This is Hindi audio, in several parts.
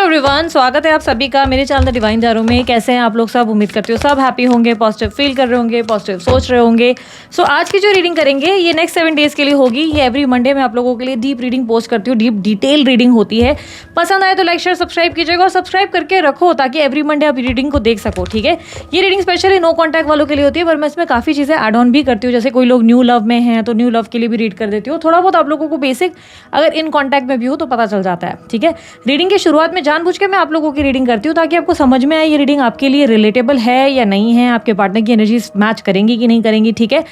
एवरीवन, स्वागत है आप सभी का मेरे चैनल द डिवाइन जारो में। कैसे हैं आप लोग सब? उम्मीद करती हूँ सब हैप्पी होंगे, पॉजिटिव फील कर रहे होंगे, पॉजिटिव सोच रहे होंगे। सो आज की जो रीडिंग करेंगे ये नेक्स्ट 7 डेज के लिए होगी। ये एवरी मंडे मैं आप लोगों के लिए डीप रीडिंग पोस्ट करती हूँ, डीप डिटेल रीडिंग होती है। पसंद आए तो लाइक शेयर सब्सक्राइब कीजिएगा और सब्सक्राइब करके रखो ताकि एवरी मंडे आप रीडिंग को देख सको। ठीक है, ये रीडिंग स्पेशली नो कॉन्टैक्ट वालों के लिए होती है, पर मैं इसमें काफ़ी चीज़ें एड ऑन भी करती हूँ। जैसे कोई लोग न्यू लव में हैं तो न्यू लव के लिए भी रीड कर देती हूँ। थोड़ा बहुत आप लोगों को बेसिक अगर इन कॉन्टैक्ट में भी हो तो पता चल जाता है। ठीक है, रीडिंग की शुरुआत में जानबूझ के मैं आप लोगों की रीडिंग करती हूँ ताकि आपको समझ में आए ये रीडिंग आपके लिए रिलेटेबल है या नहीं है, आपके पार्टनर की एनर्जीज मैच करेंगी कि नहीं करेंगी। ठीक है,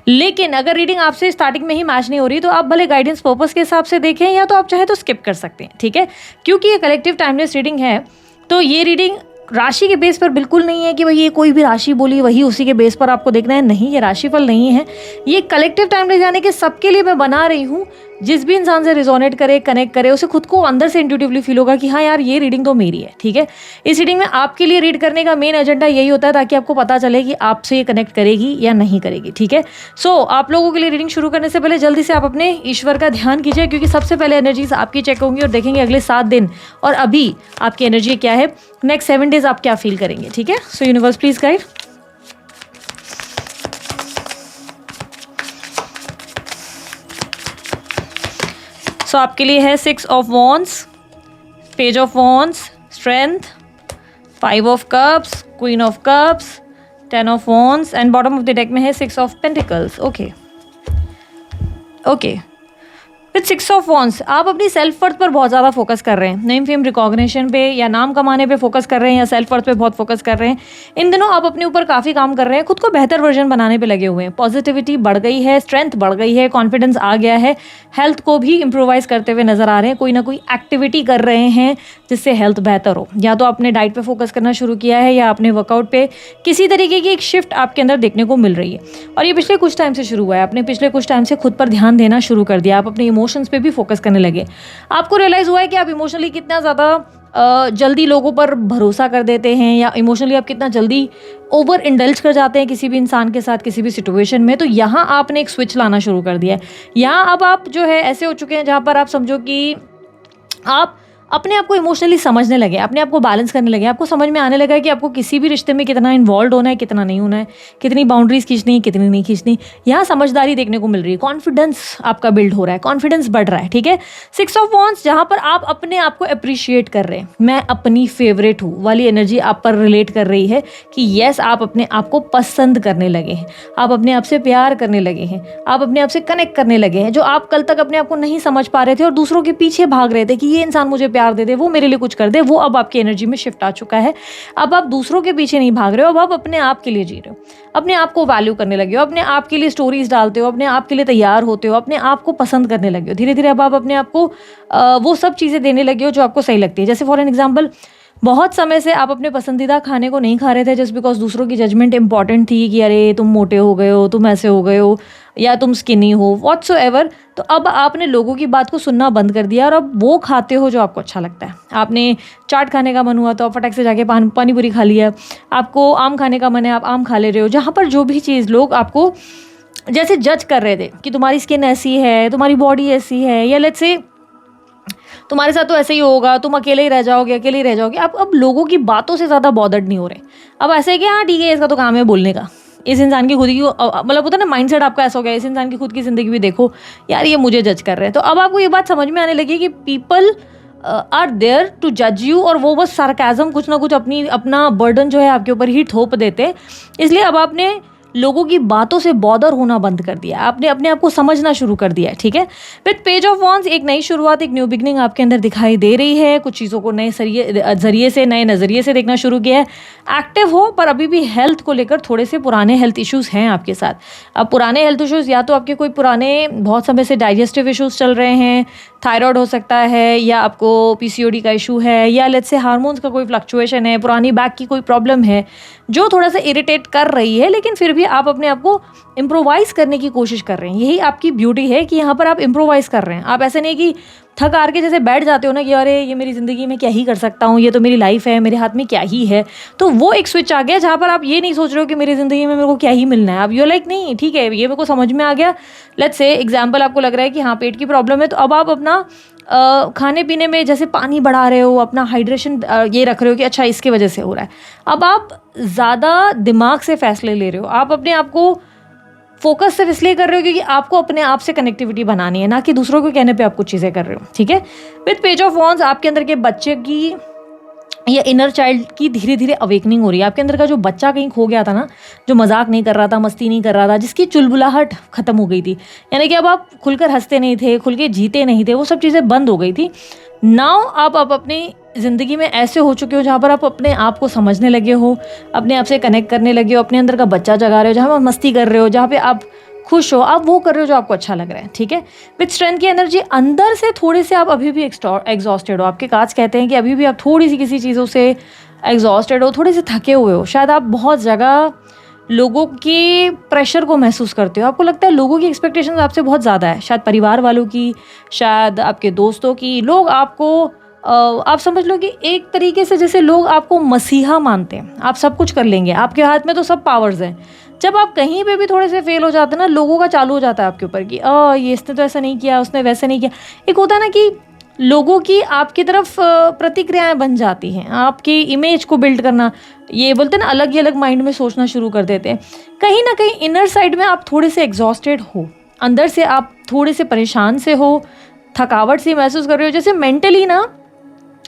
लेकिन अगर रीडिंग आपसे स्टार्टिंग में ही मैच नहीं हो रही तो आप भले गाइडेंस पर्पस के हिसाब से देखें या तो आप चाहे तो स्किप कर सकते हैं। ठीक है, क्योंकि ये कलेक्टिव टाइमलेस रीडिंग है तो ये रीडिंग राशि के बेस पर बिल्कुल नहीं है कि भाई ये कोई भी राशि बोली वही उसी के बेस पर आपको देखना है। नहीं, ये राशिफल नहीं है, ये कलेक्टिव टाइमलेस यानी कि सबके लिए मैं बना रही हूँ। जिस भी इंसान से रिजोनेट करे, कनेक्ट करे, उसे खुद को अंदर से इंट्यूटिवली फील होगा कि हाँ यार ये रीडिंग तो मेरी है। ठीक है, इस रीडिंग में आपके लिए रीड करने का मेन एजेंडा यही होता है ताकि आपको पता चले कि आपसे ये कनेक्ट करेगी या नहीं करेगी। ठीक है, सो आप लोगों के लिए रीडिंग शुरू करने से पहले जल्दी से आप अपने ईश्वर का ध्यान कीजिए, क्योंकि सबसे पहले एनर्जीज आपकी चेक होंगी और देखेंगे अगले 7 दिन और अभी आपकी एनर्जी क्या है, नेक्स्ट 7 डेज आप क्या फील करेंगे। ठीक है, सो यूनिवर्स प्लीज गाइड। सो आपके लिए है 6 of wands, page of wands, strength, 5 of cups, queen of cups, 10 of wands and bottom of the deck में है 6 of pentacles. Okay with 6 of wands आप अपनी सेल्फ वर्थ पर बहुत ज़्यादा फोकस कर रहे हैं। नेम फेम रिकॉग्निशन पे या नाम कमाने पे फोकस कर रहे हैं या सेल्फ वर्थ पे बहुत फोकस कर रहे हैं। इन दिनों आप अपने ऊपर काफ़ी काम कर रहे हैं, खुद को बेहतर वर्जन बनाने पे लगे हुए हैं। पॉजिटिविटी बढ़ गई है, स्ट्रेंथ बढ़ गई है, कॉन्फिडेंस आ गया है, हेल्थ को भी इम्प्रोवाइज करते हुए नजर आ रहे हैं। कोई ना कोई एक्टिविटी कर रहे हैं जिससे हेल्थ बेहतर हो। या तो आपने डाइट पे फोकस करना शुरू किया है या आपने वर्कआउट पे किसी तरीके की एक शिफ्ट आपके अंदर देखने को मिल रही है और ये पिछले कुछ टाइम से शुरू हुआ है। आपने पिछले कुछ टाइम से खुद पर ध्यान देना शुरू कर दिया, आप अपने इमोशंस पे भी फोकस करने लगे। आपको रियलाइज हुआ है कि आप इमोशनली कितना ज़्यादा जल्दी लोगों पर भरोसा कर देते हैं या इमोशनली आप कितना जल्दी ओवर इंडल्ज कर जाते हैं किसी भी इंसान के साथ, किसी भी सिचुएशन में। तो यहाँ आपने एक स्विच लाना शुरू कर दिया है। यहाँ अब आप जो है ऐसे हो चुके हैं जहाँ पर आप समझो कि आप अपने आप को इमोशनली समझने लगे, अपने आप को बैलेंस करने लगे। आपको समझ में आने लगा है कि आपको किसी भी रिश्ते में कितना इन्वॉल्व होना है, कितना नहीं होना है, कितनी बाउंड्रीज खींचनी है, कितनी नहीं खींचनी। यहाँ समझदारी देखने को मिल रही है, कॉन्फिडेंस आपका बिल्ड हो रहा है, कॉन्फिडेंस बढ़ रहा है। ठीक है, 6 ऑफ वॉन्ड्स जहाँ पर आप अपने आप को अप्रिशिएट कर रहे हैं, मैं अपनी फेवरेट हूँ वाली एनर्जी आप पर रिलेट कर रही है कि येस आप अपने आप को पसंद करने लगे हैं, आप अपने आप से प्यार करने लगे हैं, आप अपने आप से कनेक्ट करने लगे हैं। जो आप कल तक अपने आप को नहीं समझ पा रहे थे और दूसरों के पीछे भाग रहे थे कि ये इंसान मुझे प्यार दे दे, वो मेरे लिए कुछ कर दे, वो अब आपकी एनर्जी में शिफ्ट आ चुका है। अब आप दूसरों के पीछे नहीं भाग रहे हो, अब आप अपने आप के लिए जी रहे हो, अपने आप को वैल्यू करने लगे हो, अपने आप के लिए स्टोरीज डालते हो, अपने आप के लिए तैयार होते हो, अपने आप को पसंद करने लगे हो। धीरे धीरे अब आप अपने आप को वो सब चीज़ें देने लगे हो जो आपको सही लगती है। जैसे फॉर एन एग्जाम्पल, बहुत समय से आप अपने पसंदीदा खाने को नहीं खा रहे थे जस्ट बिकॉज दूसरों की जजमेंट इंपॉर्टेंट थी कि अरे तुम मोटे हो गए हो, तुम ऐसे हो गए हो या तुम स्किनी हो, व्हाटसोएवर। तो अब आपने लोगों की बात को सुनना बंद कर दिया और अब वो खाते हो जो आपको अच्छा लगता है। आपने चाट खाने का मन हुआ तो आप फटाक से जाके पानी पूरी खा लिया। आपको आम खाने का मन है, आप आम खा ले रहे हो। जहाँ पर जो भी चीज़ लोग आपको जैसे जज कर रहे थे कि तुम्हारी स्किन ऐसी है, तुम्हारी बॉडी ऐसी है, या लेट्स से तुम्हारे साथ तो ऐसे ही होगा, तुम अकेले ही रह जाओगे, अकेले ही रह जाओगे। आप अब लोगों की बातों से ज़्यादा बॉदर्ड नहीं हो रहे। अब ऐसे है कि हाँ ठीक है, इसका तो काम है बोलने का। इस इंसान की खुद की मतलब होता है ना, माइंडसेट आपका ऐसा हो गया, इस इंसान की खुद की ज़िंदगी भी देखो यार, ये मुझे जज कर रहे हैं। तो अब आपको ये बात समझ में आने लगी कि पीपल आर देयर टू जज यू, और वो बस सार्काज़म कुछ ना कुछ अपना बर्डन जो है आपके ऊपर ही थोप देते। इसलिए अब आपने लोगों की बातों से बॉदर होना बंद कर दिया, आपने अपने आप को समझना शुरू कर दिया है। ठीक है, विद पेज ऑफ वॉन्ड्स एक नई शुरुआत, एक न्यू बिगनिंग आपके अंदर दिखाई दे रही है। कुछ चीज़ों को नए जरिए से, नए नज़रिए से देखना शुरू किया है। एक्टिव हो, पर अभी भी हेल्थ को लेकर थोड़े से पुराने हेल्थ इश्यूज़ हैं आपके साथ। अब पुराने हेल्थ इश्यूज़ या तो आपके कोई पुराने बहुत समय से डाइजेस्टिव इश्यूज़ चल रहे हैं, थायराइड हो सकता है, या आपको PCOD का इशू है, या लेट्स से हार्मोन्स का कोई फ्लक्चुएशन है, पुरानी बैक की कोई प्रॉब्लम है जो थोड़ा सा इरिटेट कर रही है, लेकिन फिर भी आप अपने आप को इम्प्रोवाइज़ करने की कोशिश कर रहे हैं। यही आपकी ब्यूटी है कि यहाँ पर आप इम्प्रोवाइज़ कर रहे हैं। आप ऐसे नहीं कि थक हार के जैसे बैठ जाते हो ना कि अरे ये मेरी ज़िंदगी में क्या ही कर सकता हूँ, ये तो मेरी लाइफ है, मेरे हाथ में क्या ही है। तो वो एक स्विच आ गया जहाँ पर आप ये नहीं सोच रहे हो कि मेरी ज़िंदगी में मेरे को क्या ही मिलना है। अब यू लाइक नहीं ठीक है, ये मेरे को समझ में आ गया। लेट्स से एग्जाम्पल आपको लग रहा है कि हाँ पेट की प्रॉब्लम है, तो अब आप अपना खाने पीने में जैसे पानी बढ़ा रहे हो, अपना हाइड्रेशन ये रख रहे हो कि अच्छा इसकी वजह से हो रहा है। अब आप ज़्यादा दिमाग से फैसले ले रहे हो, आप अपने आप को फोकस सिर्फ इसलिए कर रहे हो क्योंकि आपको अपने आप से कनेक्टिविटी बनानी है, ना कि दूसरों के कहने पे आप कुछ चीज़ें कर रहे हो। ठीक है, विद पेज ऑफ वॉन्ड्स आपके अंदर के बच्चे की या इनर चाइल्ड की धीरे धीरे अवेकनिंग हो रही है। आपके अंदर का जो बच्चा कहीं खो गया था ना, जो मजाक नहीं कर रहा था, मस्ती नहीं कर रहा था, जिसकी चुलबुलाहट खत्म हो गई थी, यानी कि अब आप खुलकर हंसते नहीं थे, खुल के जीते नहीं थे, वो सब चीज़ें बंद हो गई थी। नाउ आप अपनी ज़िंदगी में ऐसे हो चुके हो जहाँ पर आप अपने आप को समझने लगे हो, अपने आप से कनेक्ट करने लगे हो, अपने अंदर का बच्चा जगा रहे हो, जहाँ पर मस्ती कर रहे हो, जहाँ पे आप खुश हो, आप वो कर रहे हो जो आपको अच्छा लग रहा है। ठीक है, विद स्ट्रेंथ की एनर्जी अंदर से थोड़े से आप अभी भी एग्जॉस्टेड हो। आपके कांच कहते हैं कि अभी भी आप थोड़ी सी किसी चीज़ों से एग्जॉस्टेड हो, थोड़े से थके हुए हो। शायद आप बहुत जगह लोगों के प्रेशर को महसूस करते हो, आपको लगता है लोगों की एक्सपेक्टेशंस आपसे बहुत ज़्यादा है, शायद परिवार वालों की, शायद आपके दोस्तों की। लोग आपको आप समझ लो कि एक तरीके से जैसे लोग आपको मसीहा मानते हैं, आप सब कुछ कर लेंगे, आपके हाथ में तो सब पावर्स हैं। जब आप कहीं पे भी थोड़े से फेल हो जाते हैं ना, लोगों का चालू हो जाता है आपके ऊपर कि ये इसने तो ऐसा नहीं किया, उसने वैसा नहीं किया। एक होता है ना कि लोगों की आपकी तरफ प्रतिक्रियाएं बन जाती हैं, आपकी इमेज को बिल्ड करना, ये बोलते हैं ना अलग ही अलग माइंड में सोचना शुरू कर देते हैं। कहीं ना कहीं इनर साइड में आप थोड़े से एग्जॉस्टेड हो, अंदर से आप थोड़े से परेशान से हो, थकावट सी महसूस कर रहे हो। जैसे मेंटली ना,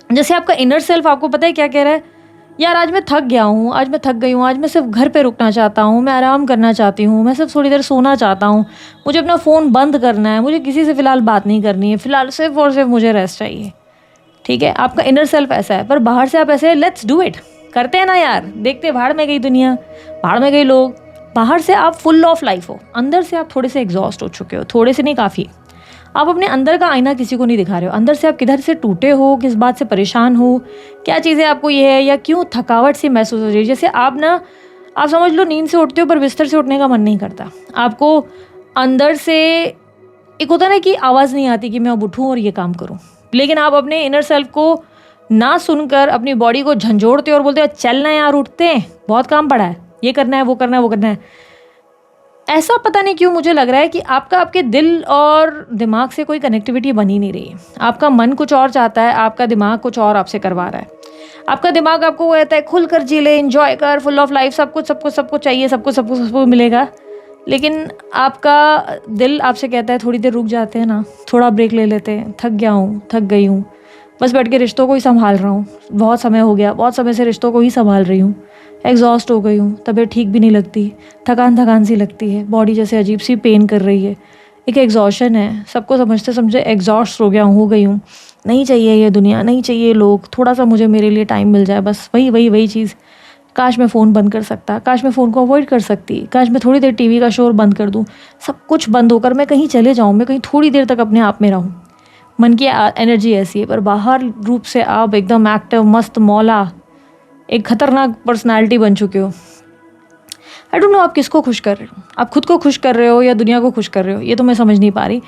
जैसे आपका इनर सेल्फ आपको पता है क्या कह रहा है, यार आज मैं थक गया हूँ, आज मैं थक गई हूँ, आज मैं सिर्फ घर पे रुकना चाहता हूँ, मैं आराम करना चाहती हूँ, मैं सिर्फ थोड़ी देर सोना चाहता हूँ, मुझे अपना फ़ोन बंद करना है, मुझे किसी से फ़िलहाल बात नहीं करनी है, फ़िलहाल सिर्फ और सिर्फ मुझे रेस्ट चाहिए। ठीक है, आपका इनर सेल्फ ऐसा है, पर बाहर से आप ऐसे लेट्स डू इट करते हैं ना यार, देखते भाड़ में गई दुनिया, भाड़ में गई लोग। बाहर से आप फुल ऑफ लाइफ हो, अंदर से आप थोड़े से एग्जॉस्ट हो चुके हो, थोड़े से नहीं काफ़ी। आप अपने अंदर का आईना किसी को नहीं दिखा रहे हो, अंदर से आप किधर से टूटे हो, किस बात से परेशान हो, क्या चीज़ें आपको ये है, या क्यों थकावट सी महसूस हो रही है। जैसे आप ना, आप समझ लो नींद से उठते हो पर बिस्तर से उठने का मन नहीं करता, आपको अंदर से एक होता है ना कि आवाज़ नहीं आती कि मैं अब उठूँ और ये काम करूँ। लेकिन आप अपने इनर सेल्फ को ना सुनकर अपनी बॉडी को झंझोड़ते हो और बोलते हो चलना है यार, उठते हैं, बहुत काम पड़ा है, ये करना है, वो करना है, वो करना है। ऐसा पता नहीं क्यों मुझे लग रहा है कि आपके दिल और दिमाग से कोई कनेक्टिविटी बनी नहीं रही है। आपका मन कुछ और चाहता है, आपका दिमाग कुछ और आपसे करवा रहा है। आपका दिमाग आपको वो कहता है खुल कर जी ले, एंजॉय कर, फुल ऑफ लाइफ, सब कुछ चाहिए, सब कुछ मिलेगा। लेकिन आपका दिल आपसे कहता है थोड़ी देर रुक जाते हैं ना, थोड़ा ब्रेक ले लेते हैं, थक गया हूँ, थक गई हूँ, बस बैठ के रिश्तों को ही संभाल रहा हूँ, बहुत समय हो गया, बहुत समय से रिश्तों को ही संभाल रही हूँ, एग्जॉस्ट हो गई हूँ, तबीयत ठीक भी नहीं लगती, थकान सी लगती है, बॉडी जैसे अजीब सी पेन कर रही है। एक एग्जॉशन है, सबको समझते समझे एग्जॉस्ट हो गया हूँ, हो गई हूँ, नहीं चाहिए ये दुनिया, नहीं चाहिए लोग, थोड़ा सा मुझे मेरे लिए टाइम मिल जाए, बस वही चीज़। काश मैं फ़ोन बंद कर सकता, काश मैं फ़ोन को अवॉइड कर सकती, काश मैं थोड़ी देर टीवी का शोर बंद कर दूँ, सब कुछ बंद होकर मैं कहीं चले जाऊँ, मैं कहीं थोड़ी देर तक अपने आप में रहूँ। मन की एनर्जी ऐसी है, पर बाहर रूप से आप एकदम एक्टिव, मस्त मौला, एक खतरनाक पर्सनालिटी बन चुके हो। आई डोंट नो आप किसको खुश कर रहे हो, आप खुद को खुश कर रहे हो या दुनिया को खुश कर रहे हो, ये तो मैं समझ नहीं पा रही।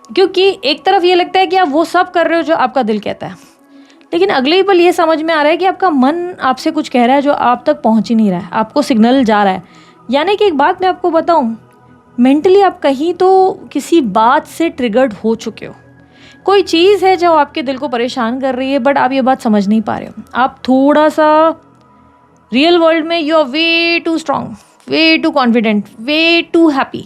क्योंकि एक तरफ ये लगता है कि आप वो सब कर रहे हो जो आपका दिल कहता है, लेकिन अगले ही पल ये समझ में आ रहा है कि आपका मन आपसे कुछ कह रहा है जो आप तक पहुंच ही नहीं रहा है, आपको सिग्नल जा रहा है। यानी कि एक बात मैं आपको बताऊं, मेंटली आप कहीं तो किसी बात से ट्रिगर्ड हो चुके हो, कोई चीज़ है जो आपके दिल को परेशान कर रही है, बट आप ये बात समझ नहीं पा रहे हो। आप थोड़ा सा रियल वर्ल्ड में you are way too strong, way too confident, way too happy,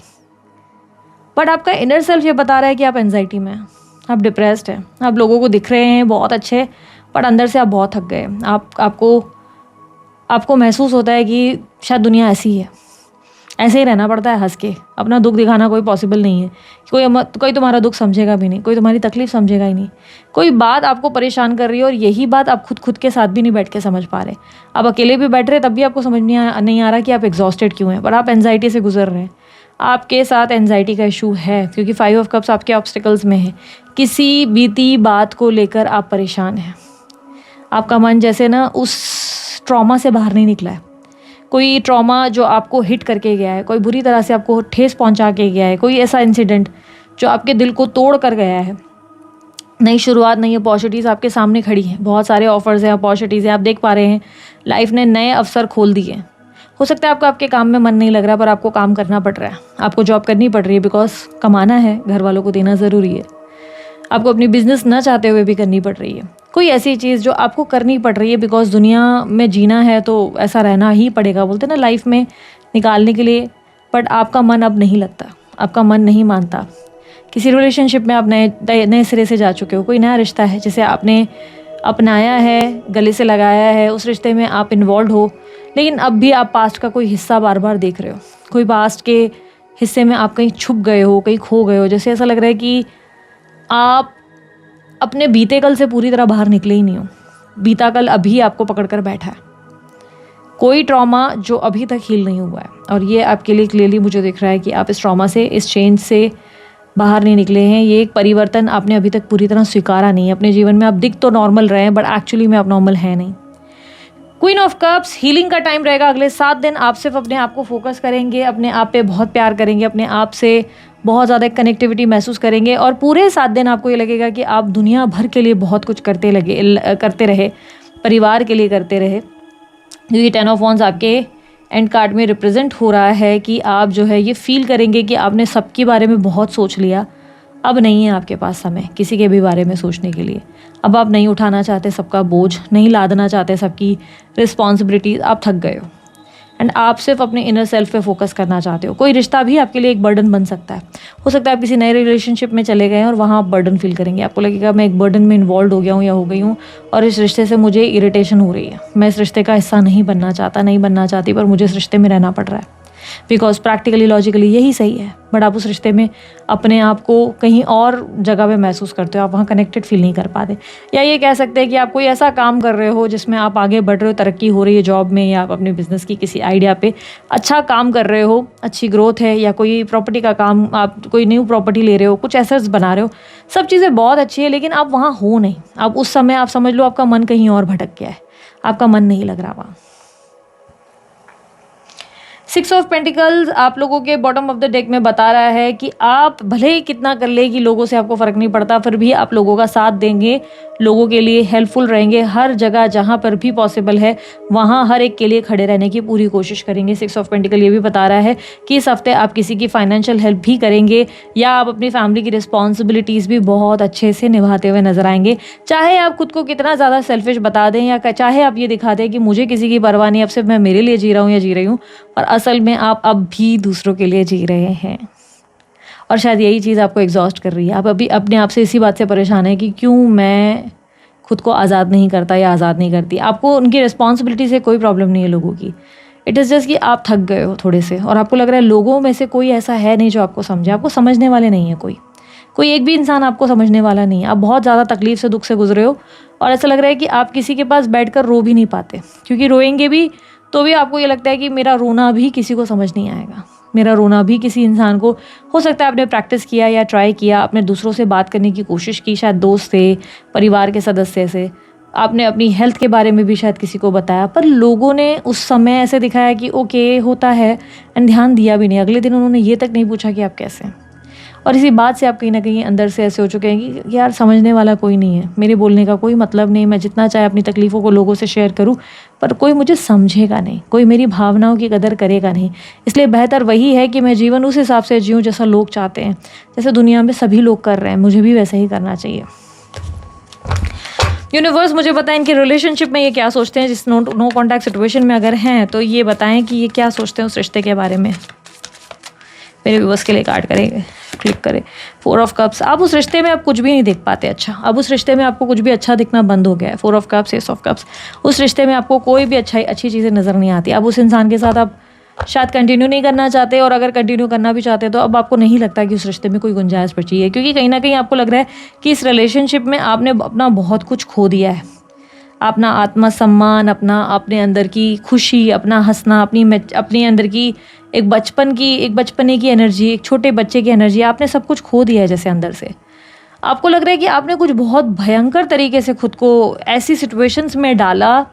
but आपका इनर सेल्फ ये बता रहा है कि आप एंजाइटी में हैं, आप डिप्रेस्ड हैं, आप लोगों को दिख रहे हैं बहुत अच्छे, बट अंदर से आप बहुत थक गए। आपको महसूस होता है कि शायद दुनिया ऐसी ही है, ऐसे ही रहना पड़ता है, हंस के अपना दुख दिखाना कोई पॉसिबल नहीं है, कोई तुम्हारा दुख समझेगा भी नहीं, कोई तुम्हारी तकलीफ समझेगा ही नहीं। कोई बात आपको परेशान कर रही है और यही बात आप खुद के साथ भी नहीं बैठ के समझ पा रहे। आप अकेले भी बैठ रहे तब भी आपको समझ नहीं आ रहा कि आप एग्जॉस्टेड क्यों हैं, पर आप एंजाइटी से गुजर रहे हैं। आपके साथ एंजाइटी का इशू है क्योंकि 5 ऑफ कप्स आपके ऑब्स्टिकल्स में है। किसी बीती बात को लेकर आप परेशान हैं, आपका मन जैसे ना उस ट्रॉमा से बाहर नहीं निकला है। कोई ट्रॉमा जो आपको हिट करके गया है, कोई बुरी तरह से आपको ठेस पहुंचा के गया है, कोई ऐसा इंसिडेंट जो आपके दिल को तोड़ कर गया है, नई शुरुआत, नई अपॉर्चुनिटीज़ आपके सामने खड़ी हैं, बहुत सारे ऑफर्स हैं, अपॉर्चुनिटीज़ हैं, आप देख पा रहे हैं लाइफ ने नए अवसर खोल दिए हैं। हो सकता है आपका आपके काम में मन नहीं लग रहा, पर आपको काम करना पड़ रहा है, आपको जॉब करनी पड़ रही है, बिकॉज कमाना है, घर वालों को देना ज़रूरी है। आपको अपनी बिजनेस न चाहते हुए भी करनी पड़ रही है, कोई ऐसी चीज़ जो आपको करनी पड़ रही है, बिकॉज दुनिया में जीना है तो ऐसा रहना ही पड़ेगा, बोलते ना लाइफ में निकालने के लिए। बट आपका मन अब नहीं लगता, आपका मन नहीं मानता। किसी रिलेशनशिप में आप नए नए सिरे से जा चुके हो, कोई नया रिश्ता है जिसे आपने अपनाया है, गले से लगाया है, उस रिश्ते में आप इन्वॉल्व हो, लेकिन अब भी आप पास्ट का कोई हिस्सा बार बार देख रहे हो। कोई पास्ट के हिस्से में आप कहीं छुप गए हो, कहीं खो गए हो, जैसे ऐसा लग रहा है कि आप अपने बीते कल से पूरी तरह बाहर निकले ही नहीं हो। बीता कल अभी आपको पकड़ कर बैठा है, कोई ट्रॉमा जो अभी तक हील नहीं हुआ है, और ये आपके लिए क्लियरली मुझे दिख रहा है कि आप इस ट्रॉमा से, इस चेंज से बाहर नहीं निकले हैं। ये एक परिवर्तन आपने अभी तक पूरी तरह स्वीकारा नहीं है अपने जीवन में। आप दिख तो नॉर्मल रहे हैं, बट एक्चुअली में आप नॉर्मल है नहीं। क्वीन ऑफ कप्स, हीलिंग का टाइम रहेगा अगले 7 दिन। आप सिर्फ अपने आप को फोकस करेंगे, अपने आप पे बहुत प्यार करेंगे, अपने आप से बहुत ज़्यादा कनेक्टिविटी महसूस करेंगे, और पूरे 7 दिन आपको ये लगेगा कि आप दुनिया भर के लिए बहुत कुछ करते रहे, परिवार के लिए करते रहे। क्योंकि 10 ऑफ वॉन्ड्स आपके एंड कार्ड में रिप्रेजेंट हो रहा है कि आप जो है ये फील करेंगे कि आपने सबके बारे में बहुत सोच लिया, अब नहीं है आपके पास समय किसी के भी बारे में सोचने के लिए। अब आप नहीं उठाना चाहते सबका बोझ, नहीं लादना चाहते सबकी रिस्पॉन्सिबिलिटीज, आप थक गए हो एंड आप सिर्फ अपने इनर सेल्फ पे फोकस करना चाहते हो। कोई रिश्ता भी आपके लिए एक बर्डन बन सकता है। हो सकता है आप किसी नए रिलेशनशिप में चले गए हैं और वहाँ आप बर्डन फील करेंगे, आपको लगेगा मैं एक बर्डन में इन्वॉल्व हो गया हूँ या हो गई हूँ, और इस रिश्ते से मुझे इरिटेशन हो रही है, मैं इस रिश्ते का हिस्सा नहीं बनना चाहता, नहीं बनना चाहती, पर मुझे इस रिश्ते में रहना पड़ रहा है बिकॉज प्रैक्टिकली लॉजिकली यही सही है। बट आप उस रिश्ते में अपने आप को कहीं और जगह पे महसूस करते हो, आप वहाँ कनेक्टेड फील नहीं कर पाते। या ये कह सकते हैं कि आप कोई ऐसा काम कर रहे हो जिसमें आप आगे बढ़ रहे हो, तरक्की हो रही है जॉब में, या आप अपने बिजनेस की किसी आइडिया पे अच्छा काम कर रहे हो, अच्छी ग्रोथ है, या कोई प्रॉपर्टी का काम, आप कोई न्यू प्रॉपर्टी ले रहे हो, कुछ एसेट्स बना रहे हो, सब चीज़ें बहुत अच्छी है, लेकिन आप वहाँ हो नहीं। आप उस समय आप समझ लो आपका मन कहीं और भटक गया है, आपका मन नहीं लग रहा वहाँ। 6 ऑफ पेंटिकल्स आप लोगों के बॉटम ऑफ द डेक में बता रहा है कि आप भले ही कितना कर ले कि लोगों से आपको फ़र्क नहीं पड़ता, फिर भी आप लोगों का साथ देंगे, लोगों के लिए हेल्पफुल रहेंगे, हर जगह जहाँ पर भी पॉसिबल है वहाँ हर एक के लिए खड़े रहने की पूरी कोशिश करेंगे। 6 ऑफ पेंटिकल ये भी बता रहा है कि इस हफ्ते आप किसी की फाइनेंशियल हेल्प भी करेंगे, या आप अपनी फैमिली की रिस्पॉन्सिबिलिटीज़ भी बहुत अच्छे से निभाते हुए नजर आएंगे। चाहे आप खुद को कितना ज़्यादा सेल्फिश बता दें, या चाहे आप ये दिखा दें कि मुझे किसी की परवाह नहीं, अब सिर्फ मैं मेरे लिए जी रहा हूँ या जी रही हूँ, और असल में आप अब भी दूसरों के लिए जी रहे हैं। और शायद यही चीज़ आपको एग्जॉस्ट कर रही है। आप अभी अपने आप से इसी बात से परेशान है कि क्यों मैं खुद को आज़ाद नहीं करता या आज़ाद नहीं करती। आपको उनकी रिस्पॉन्सिबिलिटी से कोई प्रॉब्लम नहीं है लोगों की, इट इज़ जस्ट कि आप थक गए हो थोड़े से, और आपको लग रहा है लोगों में से कोई ऐसा है नहीं जो आपको समझे, आपको समझने वाले नहीं है कोई एक भी इंसान आपको समझने वाला नहीं है। आप बहुत ज़्यादा तकलीफ से, दुख से गुजरे हो, और ऐसा लग रहा है कि आप किसी के पास बैठकर रो भी नहीं पाते, क्योंकि रोएंगे भी तो भी आपको ये लगता है कि मेरा रोना भी किसी को समझ नहीं आएगा, मेरा रोना भी किसी इंसान को, हो सकता है आपने प्रैक्टिस किया या ट्राई किया, आपने दूसरों से बात करने की कोशिश की, शायद दोस्त से, परिवार के सदस्य से, आपने अपनी हेल्थ के बारे में भी शायद किसी को बताया, पर लोगों ने उस समय ऐसे दिखाया कि ओके होता है, एंड ध्यान दिया भी नहीं। अगले दिन उन्होंने ये तक नहीं पूछा कि आप कैसे हैं, और इसी बात से आप कहीं ना कहीं अंदर से ऐसे हो चुके हैं कि यार समझने वाला कोई नहीं है, मेरे बोलने का कोई मतलब नहीं, मैं जितना चाहे अपनी तकलीफ़ों को लोगों से शेयर करूं, पर कोई मुझे समझेगा नहीं, कोई मेरी भावनाओं की कदर करेगा नहीं। इसलिए बेहतर वही है कि मैं जीवन उस हिसाब से जीऊँ जैसा लोग चाहते हैं, जैसे दुनिया में सभी लोग कर रहे हैं, मुझे भी वैसा ही करना चाहिए। यूनिवर्स मुझे बताएं इनके रिलेशनशिप में ये क्या सोचते हैं, जिस नो कॉन्टैक्ट सिचुएशन में अगर हैं तो ये बताएं कि ये क्या सोचते हैं उस रिश्ते के बारे में। मेरे व्यूअर्स के लिए कार्ड करेंगे, क्लिक करें। 4 ऑफ कप्स, आप उस रिश्ते में आप कुछ भी नहीं देख पाते अच्छा, अब उस रिश्ते में आपको कुछ भी अच्छा दिखना बंद हो गया है। 4 ऑफ कप्स, 6 ऑफ कप्स, उस रिश्ते में आपको कोई भी अच्छी चीज़ें नज़र नहीं आती। अब उस इंसान के साथ आप शायद कंटिन्यू नहीं करना चाहते, और अगर कंटिन्यू करना भी चाहते तो अब आपको नहीं लगता कि उस रिश्ते में कोई गुंजाइश बची है, क्योंकि कहीं ना कहीं आपको लग रहा है कि इस रिलेशनशिप में आपने अपना बहुत कुछ खो दिया है, अपना आत्मसम्मान, अपने अंदर की खुशी, अपना हंसना, अपनी अंदर की एक बचपने की एनर्जी, एक छोटे बच्चे की एनर्जी, आपने सब कुछ खो दिया है जैसे अंदर से। आपको लग रहा है कि आपने कुछ बहुत भयंकर तरीके से खुद को ऐसी सिचुएशंस में डाला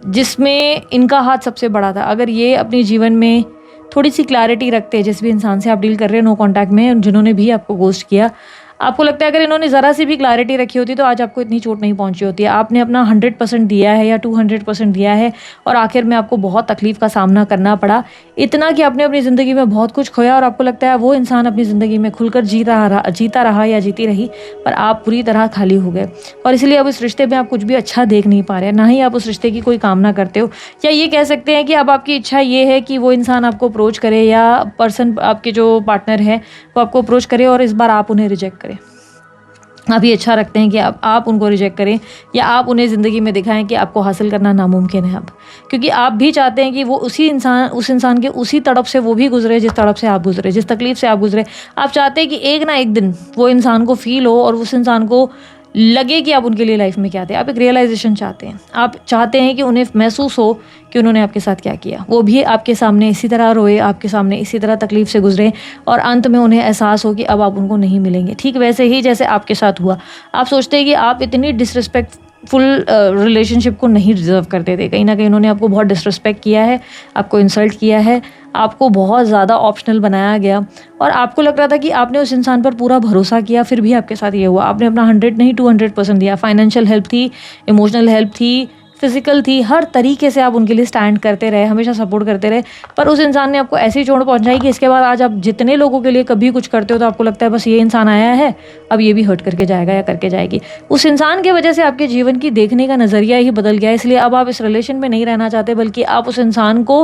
जिसमें इनका हाथ सबसे बड़ा था। अगर ये अपने जीवन में थोड़ी सी क्लैरिटी रखते, जिस भी इंसान से आप डील कर रहे हैं नो कॉन्टैक्ट में, जिन्होंने भी आपको गोस्ट किया, आपको लगता है अगर इन्होंने ज़रा सी भी क्लैरिटी रखी होती तो आज आपको इतनी चोट नहीं पहुंची होती है। आपने अपना 100% दिया है या 200% दिया है और आखिर में आपको बहुत तकलीफ़ का सामना करना पड़ा, इतना कि आपने अपनी ज़िंदगी में बहुत कुछ खोया और आपको लगता है वो इंसान अपनी ज़िंदगी में खुलकर जीता रहा या जीती रही, पर आप पूरी तरह खाली हो गए और इसलिए अब इस रिश्ते में आप कुछ भी अच्छा देख नहीं पा रहे हैं, ना ही आप उस रिश्ते की कोई कामना करते हो। या ये कह सकते हैं कि अब आपकी इच्छा ये है कि वो इंसान आपको अप्रोच करे या पर्सन, आपके जो पार्टनर है वो आपको अप्रोच करे और इस बार आप उन्हें रिजेक्ट करें। आप ये अच्छा रखते हैं कि आप उनको रिजेक्ट करें या आप उन्हें ज़िंदगी में दिखाएं कि आपको हासिल करना नामुमकिन है अब, क्योंकि आप भी चाहते हैं कि वो उस इंसान के उसी तड़प से वो भी गुजरे जिस तड़प से आप गुजरे, जिस तकलीफ़ से आप गुजरे। आप चाहते हैं कि एक ना एक दिन वो इंसान को फील हो और उस इंसान को लगे कि आप उनके लिए लाइफ में क्या थे। आप एक रियलाइजेशन चाहते हैं, आप चाहते हैं कि उन्हें महसूस हो कि उन्होंने आपके साथ क्या किया, वो भी आपके सामने इसी तरह रोए, आपके सामने इसी तरह तकलीफ़ से गुजरे और अंत में उन्हें एहसास हो कि अब आप उनको नहीं मिलेंगे। ठीक वैसे ही जैसे आपके साथ हुआ, आप सोचते हैं कि आप इतनी डिसरिस्पेक्टफुल रिलेशनशिप को नहीं डिज़र्व करते थे। कहीं ना कहीं उन्होंने आपको बहुत डिसरिस्पेक्ट किया है, आपको इंसल्ट किया है, आपको बहुत ज़्यादा ऑप्शनल बनाया गया और आपको लग रहा था कि आपने उस इंसान पर पूरा भरोसा किया, फिर भी आपके साथ ये हुआ। आपने अपना 100 नहीं 200% दिया। फाइनेंशियल हेल्प थी, इमोशनल हेल्प थी, फिजिकल थी, हर तरीके से आप उनके लिए स्टैंड करते रहे, हमेशा सपोर्ट करते रहे, पर उस इंसान ने आपको ऐसी चोट पहुंचाई कि इसके बाद आज आप जितने लोगों के लिए कभी कुछ करते हो तो आपको लगता है बस ये इंसान आया है, अब ये भी हर्ट करके जाएगा या करके जाएगी। उस इंसान की वजह से आपके जीवन की देखने का नज़रिया ही बदल गया, इसलिए अब आप इस रिलेशन में नहीं रहना चाहते, बल्कि आप उस इंसान को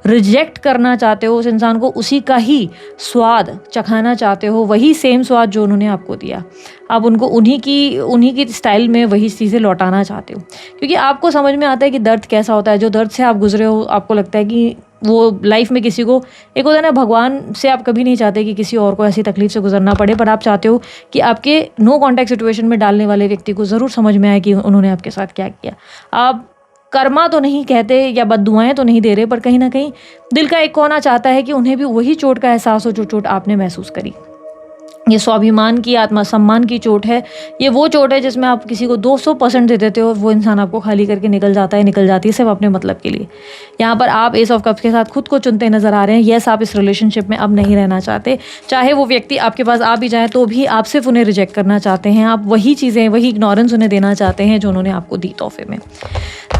रिजेक्ट करना चाहते हो, उस इंसान को उसी का ही स्वाद चखाना चाहते हो, वही सेम स्वाद जो उन्होंने आपको दिया। आप उनको उन्हीं की स्टाइल में वही चीज़ें लौटाना चाहते हो, क्योंकि आपको समझ में आता है कि दर्द कैसा होता है। जो दर्द से आप गुजरे हो, आपको लगता है कि वो लाइफ में किसी को, एक होता है ना, भगवान से आप कभी नहीं चाहते कि किसी और को ऐसी तकलीफ से गुजरना पड़े, पर आप चाहते हो कि आपके नो कॉन्टैक्ट सिचुएशन में डालने वाले व्यक्ति को ज़रूर समझ में आए कि उन्होंने आपके साथ क्या किया। आप कर्मा तो नहीं कहते या बद्दुआएं तो नहीं दे रहे, पर कहीं ना कहीं दिल का एक कोना चाहता है कि उन्हें भी वही चोट का एहसास हो जो चोट आपने महसूस करी। ये स्वाभिमान की, आत्मसम्मान की चोट है। ये वो चोट है जिसमें आप किसी को 200% दे देते हो और वो इंसान आपको खाली करके निकल जाता है, निकल जाती है सिर्फ अपने मतलब के लिए। यहाँ पर आप एस ऑफ कप्स के साथ खुद को चुनते नजर आ रहे हैं। यस, आप इस रिलेशनशिप में अब नहीं रहना चाहते, चाहे वो व्यक्ति आपके पास आ भी जाए तो भी आप सिर्फ उन्हें रिजेक्ट करना चाहते हैं। आप वही चीज़ें, वही इग्नोरेंस उन्हें देना चाहते हैं जो उन्होंने आपको दी तोहफे में।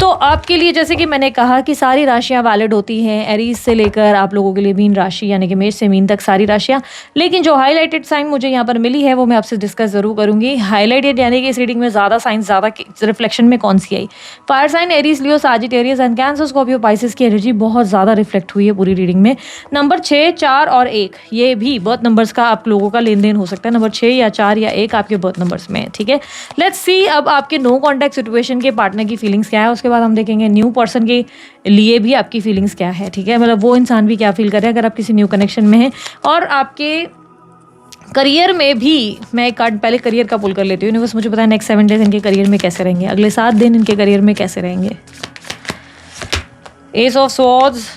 तो आपके लिए, जैसे कि मैंने कहा, कि सारी राशियाँ वैलिड होती हैं, एरीज से लेकर आप लोगों के लिए मीन राशि यानी कि मेष से मीन तक सारी राशियाँ। लेकिन जो हाईलाइटेड साइन मुझे यहाँ पर मिली है वो मैं आपसे डिस्कस जरूर करूंगी। हाईलाइटेड यानी कि इस रीडिंग में ज़्यादा साइंस, ज़्यादा रिफ्लेक्शन में कौन सी आई? Fire sign, Aries, Leo, Sagittarius and Cancer, Scorpio, Pisces की एनर्जी बहुत ज़्यादा रिफ्लेक्ट हुई है पूरी रीडिंग में। नंबर 6, 4 और 1 ये भी बर्थ नंबर्स का आप लोगों का लेन देन हो सकता है। नंबर 6 या 4 या 1 आपके बर्थ नंबर्स में है, ठीक है। लेट्स सी अब आपके नो कॉन्टैक्ट सिचुएशन के पार्टनर की फीलिंग्स क्या है, उसके बाद हम देखेंगे न्यू पर्सन के लिए भी आपकी फीलिंग्स क्या है, ठीक है। मतलब वो इंसान भी क्या फील कर रहे हैं अगर आप किसी न्यू कनेक्शन में हैं। और आपके करियर में भी मैं एक कार्ड पहले करियर का पुल कर लेती हूँ। यूनिवर्स मुझे पता है नेक्स्ट 7 डेज इनके करियर में कैसे रहेंगे, अगले 7 दिन इनके करियर में कैसे रहेंगे। S of swords,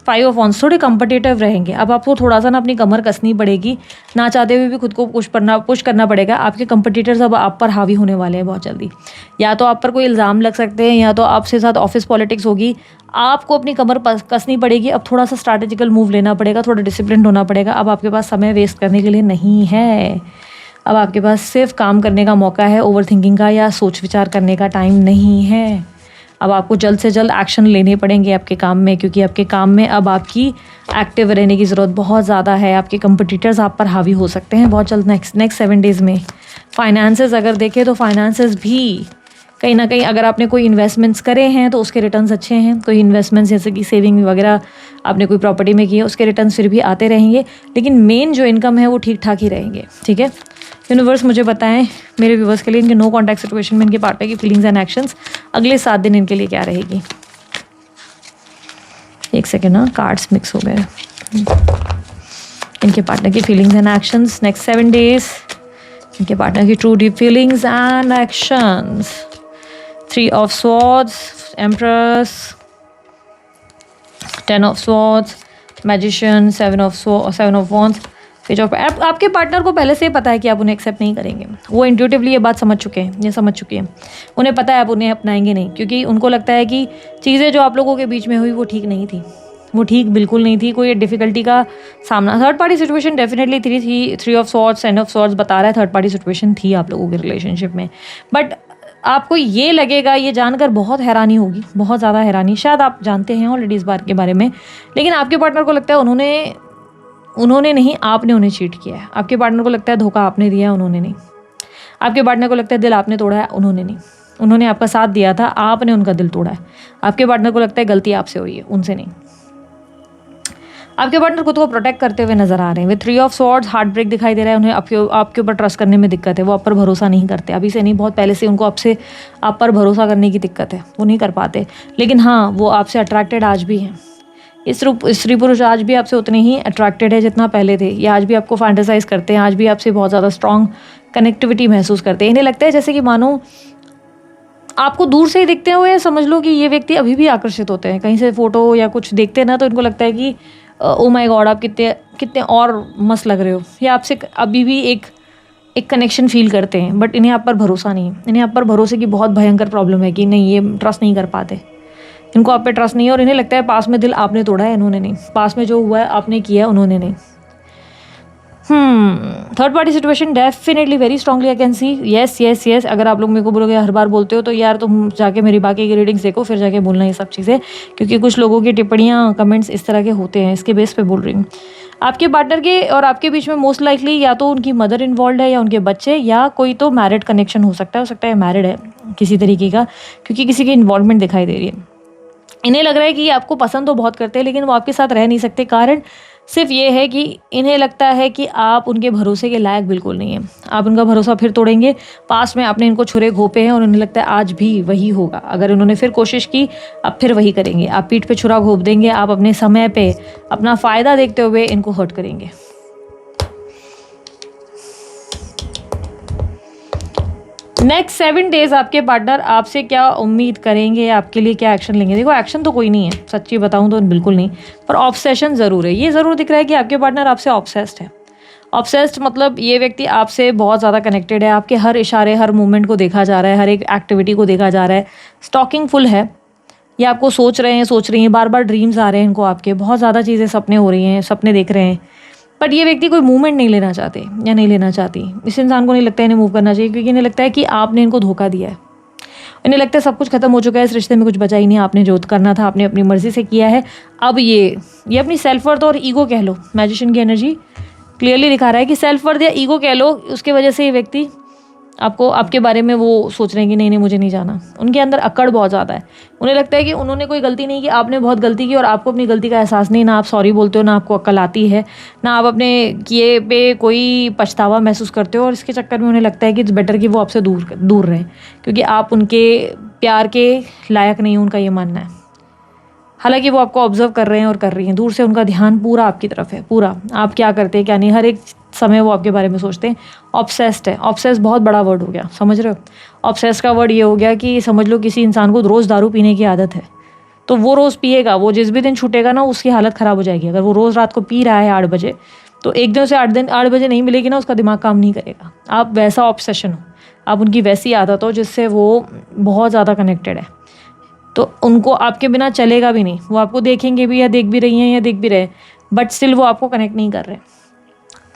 5 of wands, थोड़े कम्पिटिटिव रहेंगे। अब आपको थोड़ा सा ना अपनी कमर कसनी पड़ेगी, ना चाहते हुए भी खुद को पुश करना पड़ेगा। आपके कंपटीटर्स अब आप पर हावी होने वाले हैं बहुत जल्दी। या तो आप पर कोई इल्ज़ाम लग सकते हैं, या तो आपसे साथ ऑफिस पॉलिटिक्स होगी। आपको अपनी कमर कसनी पड़ेगी। अब थोड़ा सा स्ट्रैटेजिकल मूव लेना पड़ेगा, थोड़ा डिसिप्लिन होना पड़ेगा। अब आपके पास समय वेस्ट करने के लिए नहीं है। अब आपके पास सिर्फ काम करने का मौका है, ओवर थिंकिंग का या सोच विचार करने का टाइम नहीं है। अब आपको जल्द से जल्द एक्शन लेने पड़ेंगे आपके काम में, क्योंकि आपके काम में अब आपकी एक्टिव रहने की ज़रूरत बहुत ज़्यादा है। आपके कंपटीटर्स आप पर हावी हो सकते हैं बहुत जल्द नेक्स्ट 7 डेज़ में। फाइनेंसेस अगर देखें तो फाइनेंसेस भी कहीं ना कहीं, अगर आपने कोई इन्वेस्टमेंट्स करे हैं तो उसके रिटर्न्स अच्छे हैं। कोई इन्वेस्टमेंट्स जैसे कि सेविंग वगैरह आपने कोई प्रॉपर्टी में की है, उसके रिटर्न्स फिर भी आते रहेंगे, लेकिन मेन जो इनकम है वो ठीक ठाक ही रहेंगे, ठीक है। यूनिवर्स मुझे बताएं मेरे व्यूवर्स के लिए इनके नो कॉन्टैक्ट सिचुएशन में इनके पार्टनर की फीलिंग्स एंड एक्शंस अगले 7 दिन इनके लिए क्या रहेगी। एक सेकेंड ना, कार्ड्स मिक्स हो गए। इनके पार्टनर की feelings and actions next 7 days, इनके पार्टनर की true deep feelings and actions. 3 of swords, empress, 10 of swords, magician, 7 of wands, page of. आपके पार्टनर को पहले से ही पता है कि आप उन्हें एक्सेप्ट नहीं करेंगे। वो इंट्यूटिवली ये बात समझ चुके हैं। उन्हें पता है आप उन्हें अपनाएंगे नहीं, क्योंकि उनको लगता है कि चीज़ें जो आप लोगों के बीच में हुई वो ठीक नहीं थी। वो ठीक बिल्कुल नहीं थी, कोई डिफ़िकल्टी का सामना। थर्ड पार्टी सिचुएशन डेफिनेटली थी, 3 ऑफ सॉर्ड्स, 10 ऑफ सॉर्ड्स बता रहा है थर्ड पार्टी सिचुएशन थी आप लोगों के रिलेशनशिप में। बट आपको ये लगेगा, ये जानकर बहुत हैरानी होगी, बहुत ज़्यादा हैरानी, शायद आप जानते हैं ऑलरेडी इस बात के बारे में, लेकिन आपके पार्टनर को लगता है उन्होंने नहीं, आपने उन्हें चीट किया है। आपके पार्टनर को लगता है धोखा आपने दिया है, उन्होंने नहीं। आपके पार्टनर को लगता है दिल आपने तोड़ा है, उन्होंने नहीं। उन्होंने आपका साथ दिया था, आपने उनका दिल तोड़ा है। आपके पार्टनर को लगता है गलती आपसे हुई है, उनसे नहीं। आपके पार्टनर खुद को प्रोटेक्ट करते हुए नजर आ रहे हैं। With 3 of swords heart break दिखाई दे रहा है, उन्हें आपके ऊपर ट्रस्ट करने में दिक्कत है, वो आप पर भरोसा नहीं करते। अभी से नहीं, बहुत पहले से उनको आप पर भरोसा करने की दिक्कत है, वो नहीं कर पाते। लेकिन हाँ, वो आपसे अट्रैक्टेड आज भी हैं। स्त्री पुरुष आज भी आपसे उतने ही अट्रैक्टेड है जितना पहले थे। ये आज भी आपको फैंटेसाइज करते हैं, आज भी आपसे बहुत ज़्यादा स्ट्रॉन्ग कनेक्टिविटी महसूस करते हैं। इन्हें लगता है जैसे कि मानो आपको दूर से ही दिखते हुए समझ लो कि ये व्यक्ति अभी भी आकर्षित होते हैं। कहीं से फोटो या कुछ देखते हैं ना, तो इनको लगता है कि ओ माय गॉड, आप कितने और मस्त लग रहे हो, या आपसे अभी भी एक कनेक्शन फील करते हैं। बट इन्हें आप पर भरोसा नहीं है। इन्हें आप पर भरोसे की बहुत भयंकर प्रॉब्लम है कि नहीं, ये ट्रस्ट नहीं कर पाते, इनको आप पे ट्रस्ट नहीं है। और इन्हें लगता है पास में दिल आपने तोड़ा है, इन्होंने नहीं। पास में जो हुआ है आपने किया है, उन्होंने नहीं। Third party situation definitely very strongly I can see. Yes. अगर आप लोग मेरे को बोलोगे हर बार बोलते हो, तो यार तुम जाके मेरी बाकी की रीडिंग्स देखो, फिर जाके बोलना ये सब चीज़ें, क्योंकि कुछ लोगों की टिप्पणियाँ, कमेंट्स इस तरह के होते हैं, इसके बेस पे बोल रही हूँ। आपके पार्टनर के और आपके बीच में मोस्ट लाइकली या तो उनकी मदर इन्वॉल्व है, या उनके बच्चे, या कोई तो मैरिड कनेक्शन हो सकता है मैरिड है किसी तरीके का, क्योंकि किसी की इन्वॉल्वमेंट दिखाई दे रही है। इन्हें लग रहा है कि आपको पसंद तो बहुत करते हैं, लेकिन वो आपके साथ रह नहीं सकते। कारण सिर्फ ये है कि इन्हें लगता है कि आप उनके भरोसे के लायक बिल्कुल नहीं है। आप उनका भरोसा फिर तोड़ेंगे। पास में आपने इनको छुरे घोंपे हैं और उन्हें लगता है आज भी वही होगा। अगर उन्होंने फिर कोशिश की, आप फिर वही करेंगे। आप पीठ पे छुरा घोंप देंगे, आप अपने समय पे अपना फ़ायदा देखते हुए इनको हर्ट करेंगे। नेक्स्ट 7 डेज आपके पार्टनर आपसे क्या उम्मीद करेंगे, आपके लिए क्या एक्शन लेंगे? देखो, एक्शन तो कोई नहीं है, सच्ची बताऊं तो बिल्कुल नहीं, पर ऑब्सेशन ज़रूर है। ये ज़रूर दिख रहा है कि आपके पार्टनर आपसे ऑब्सेस्ड है। ऑब्सेस्ड मतलब ये व्यक्ति आपसे बहुत ज़्यादा कनेक्टेड है। आपके हर इशारे, हर मूवमेंट को देखा जा रहा है, हर एक एक्टिविटी को देखा जा रहा है। स्टॉकिंग फुल है, ये आपको सोच रही हैं, बार बार ड्रीम्स आ रहे हैं इनको आपके, बहुत ज़्यादा चीज़ें, सपने हो रही हैं, सपने देख रहे हैं। बट ये व्यक्ति कोई मूवमेंट नहीं लेना चाहते या नहीं लेना चाहती। इस इंसान को नहीं लगता है इन्हें मूव करना चाहिए, क्योंकि इन्हें लगता है कि आपने इनको धोखा दिया है। इन्हें लगता है सब कुछ खत्म हो चुका है, इस रिश्ते में कुछ बचा ही नहीं, आपने जो करना था आपने अपनी मर्जी से किया है। अब ये अपनी सेल्फ वर्थ और ईगो कह लो, मैजिशियन की एनर्जी क्लियरली दिखा रहा है कि सेल्फ वर्थ या ईगो कह लो, उसके वजह से ये व्यक्ति आपके बारे में वो सोच रहे हैं कि नहीं मुझे नहीं जाना। उनके अंदर अकड़ बहुत ज़्यादा है। उन्हें लगता है कि उन्होंने कोई गलती नहीं की, आपने बहुत गलती की, और आपको अपनी गलती का एहसास नहीं। ना आप सॉरी बोलते हो, ना आपको अक्ल आती है, ना आप अपने किए पे कोई पछतावा महसूस करते हो। और इसके चक्कर में उन्हें लगता है कि इट्स बेटर कि वो आपसे दूर रहें, क्योंकि आप उनके प्यार के लायक नहीं हो, उनका ये मानना है। हालांकि वो आपको ऑब्जर्व कर रहे हैं और कर रही हैं, दूर से उनका ध्यान पूरा आपकी तरफ है, पूरा आप क्या करते हैं क्या नहीं, हर एक समय वो आपके बारे में सोचते हैं। ऑब्सेस्ड है, ऑब्सेस्ड बहुत बड़ा वर्ड हो गया, समझ रहे हो? ऑब्सेस्ड का वर्ड ये हो गया कि समझ लो किसी इंसान को रोज़ दारू पीने की आदत है, तो वो रोज़ पिएगा, वो जिस भी दिन छूटेगा ना उसकी हालत ख़राब हो जाएगी। अगर वो रोज़ रात को पी रहा है 8 बजे, तो एक दिन से 8 बजे नहीं मिलेगी ना, उसका दिमाग काम नहीं करेगा। आप वैसा ऑब्सेशन हो, आप उनकी वैसी आदत हो जिससे वो बहुत ज़्यादा कनेक्टेड है, तो उनको आपके बिना चलेगा भी नहीं। वो आपको देखेंगे भी, या देख भी रही हैं या देख भी रहे, बट स्टिल वो आपको कनेक्ट नहीं कर रहे।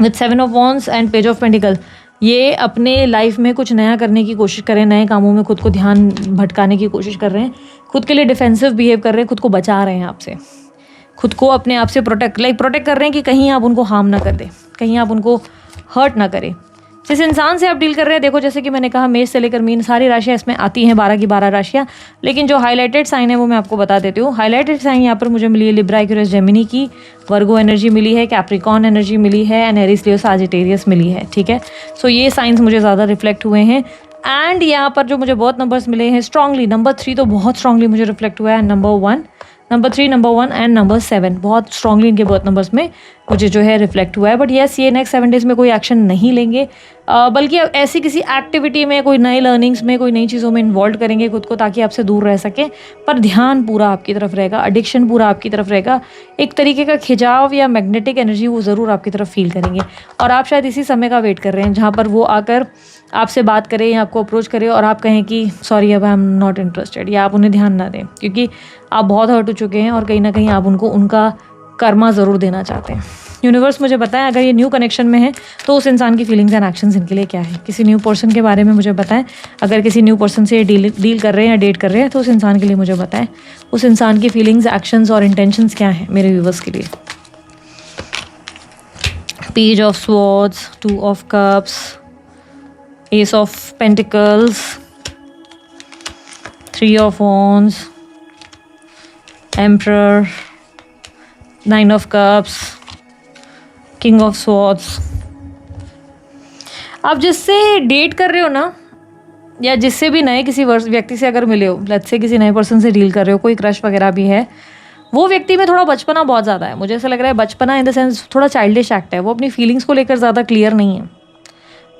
With 7 of wands and page of pentacle, ये अपने लाइफ में कुछ नया करने की कोशिश कर रहे हैं, नए कामों में खुद को ध्यान भटकाने की कोशिश कर रहे हैं, खुद के लिए डिफेंसिव बिहेव कर रहे हैं, खुद को बचा रहे हैं आपसे, खुद को अपने आप से प्रोटेक्ट कर रहे हैं कि कहीं आप उनको हार्म ना कर दें, कहीं आप उनको हर्ट ना करें। जिस इंसान से आप डील कर रहे हैं, देखो जैसे कि मैंने कहा मेष से लेकर मीन सारी राशियाँ इसमें आती हैं, 12 की 12 राशियाँ, लेकिन जो हाईलाइटेड साइन है वो मैं आपको बता देती हूँ। हाईलाइटेड साइन यहाँ पर मुझे मिली है लिब्रा, एक्वेरियस, जेमिनी की, वर्गो एनर्जी मिली है, कैप्रिकॉर्न एनर्जी मिली है, एंड एरीज, लियो, साजिटेरियस मिली है। ठीक है, सो ये साइंस मुझे ज़्यादा रिफ्लेक्ट हुए हैं। एंड यहाँ पर जो मुझे बहुत नंबर्स मिले हैं स्ट्रांगली, नंबर 3 तो बहुत स्ट्रांगली मुझे रिफ्लेक्ट हुआ है, number 1, number 3, number 1 and number 7 बहुत स्ट्रांगली इनके बर्थ नंबर्स में मुझे जो है रिफ्लेक्ट हुआ है। बट येस, ये नेक्स्ट 7 डेज़ में कोई एक्शन नहीं लेंगे, बल्कि ऐसी किसी एक्टिविटी में, कोई नई लर्निंग्स में, कोई नई चीज़ों में इन्वॉल्व करेंगे खुद को, ताकि आपसे दूर रह सके। पर ध्यान पूरा आपकी तरफ रहेगा, एडिक्शन पूरा आपकी तरफ रहेगा, एक तरीके का खिंचाव या मैग्नेटिक एनर्जी वो ज़रूर आपकी तरफ फील करेंगे। और आप शायद इसी समय का वेट कर रहे हैं जहाँ पर वो आकर आपसे बात करें या आपको अप्रोच करें और आप कहें कि सॉरी अब आई एम नॉट इंटरेस्टेड, या आप उन्हें ध्यान ना दें, क्योंकि आप बहुत हर्ट हो चुके हैं और कहीं ना कहीं आप उनको उनका कर्मा ज़रूर देना चाहते हैं। यूनिवर्स मुझे बताएं, अगर ये न्यू कनेक्शन में है तो उस इंसान की फीलिंग्स एंड एक्शंस इनके लिए क्या है। किसी न्यू पर्सन के बारे में मुझे बताएं, अगर किसी न्यू पर्सन से डील कर रहे हैं या डेट कर रहे हैं तो उस इंसान के लिए मुझे बताएं, उस इंसान की फीलिंग्स, एक्शंस और इंटेंशंस क्या हैं मेरे व्यूवर्स के लिए। Page of swords, 2 of cups, Ace of Pentacles, 3 of Wands, Emperor, 9 of Cups, King of Swords। आप जिससे डेट कर रहे हो ना, या जिससे भी नए किसी व्यक्ति से अगर मिले हो, लेट्स से किसी नए पर्सन से डील कर रहे हो, कोई क्रश वगैरह भी है, वो व्यक्ति में थोड़ा बचपना बहुत ज़्यादा है। मुझे ऐसा लग रहा है बचपना इन द सेंस थोड़ा चाइल्डिश एक्ट है। वो अपनी फीलिंग्स को लेकर ज़्यादा क्लियर नहीं है।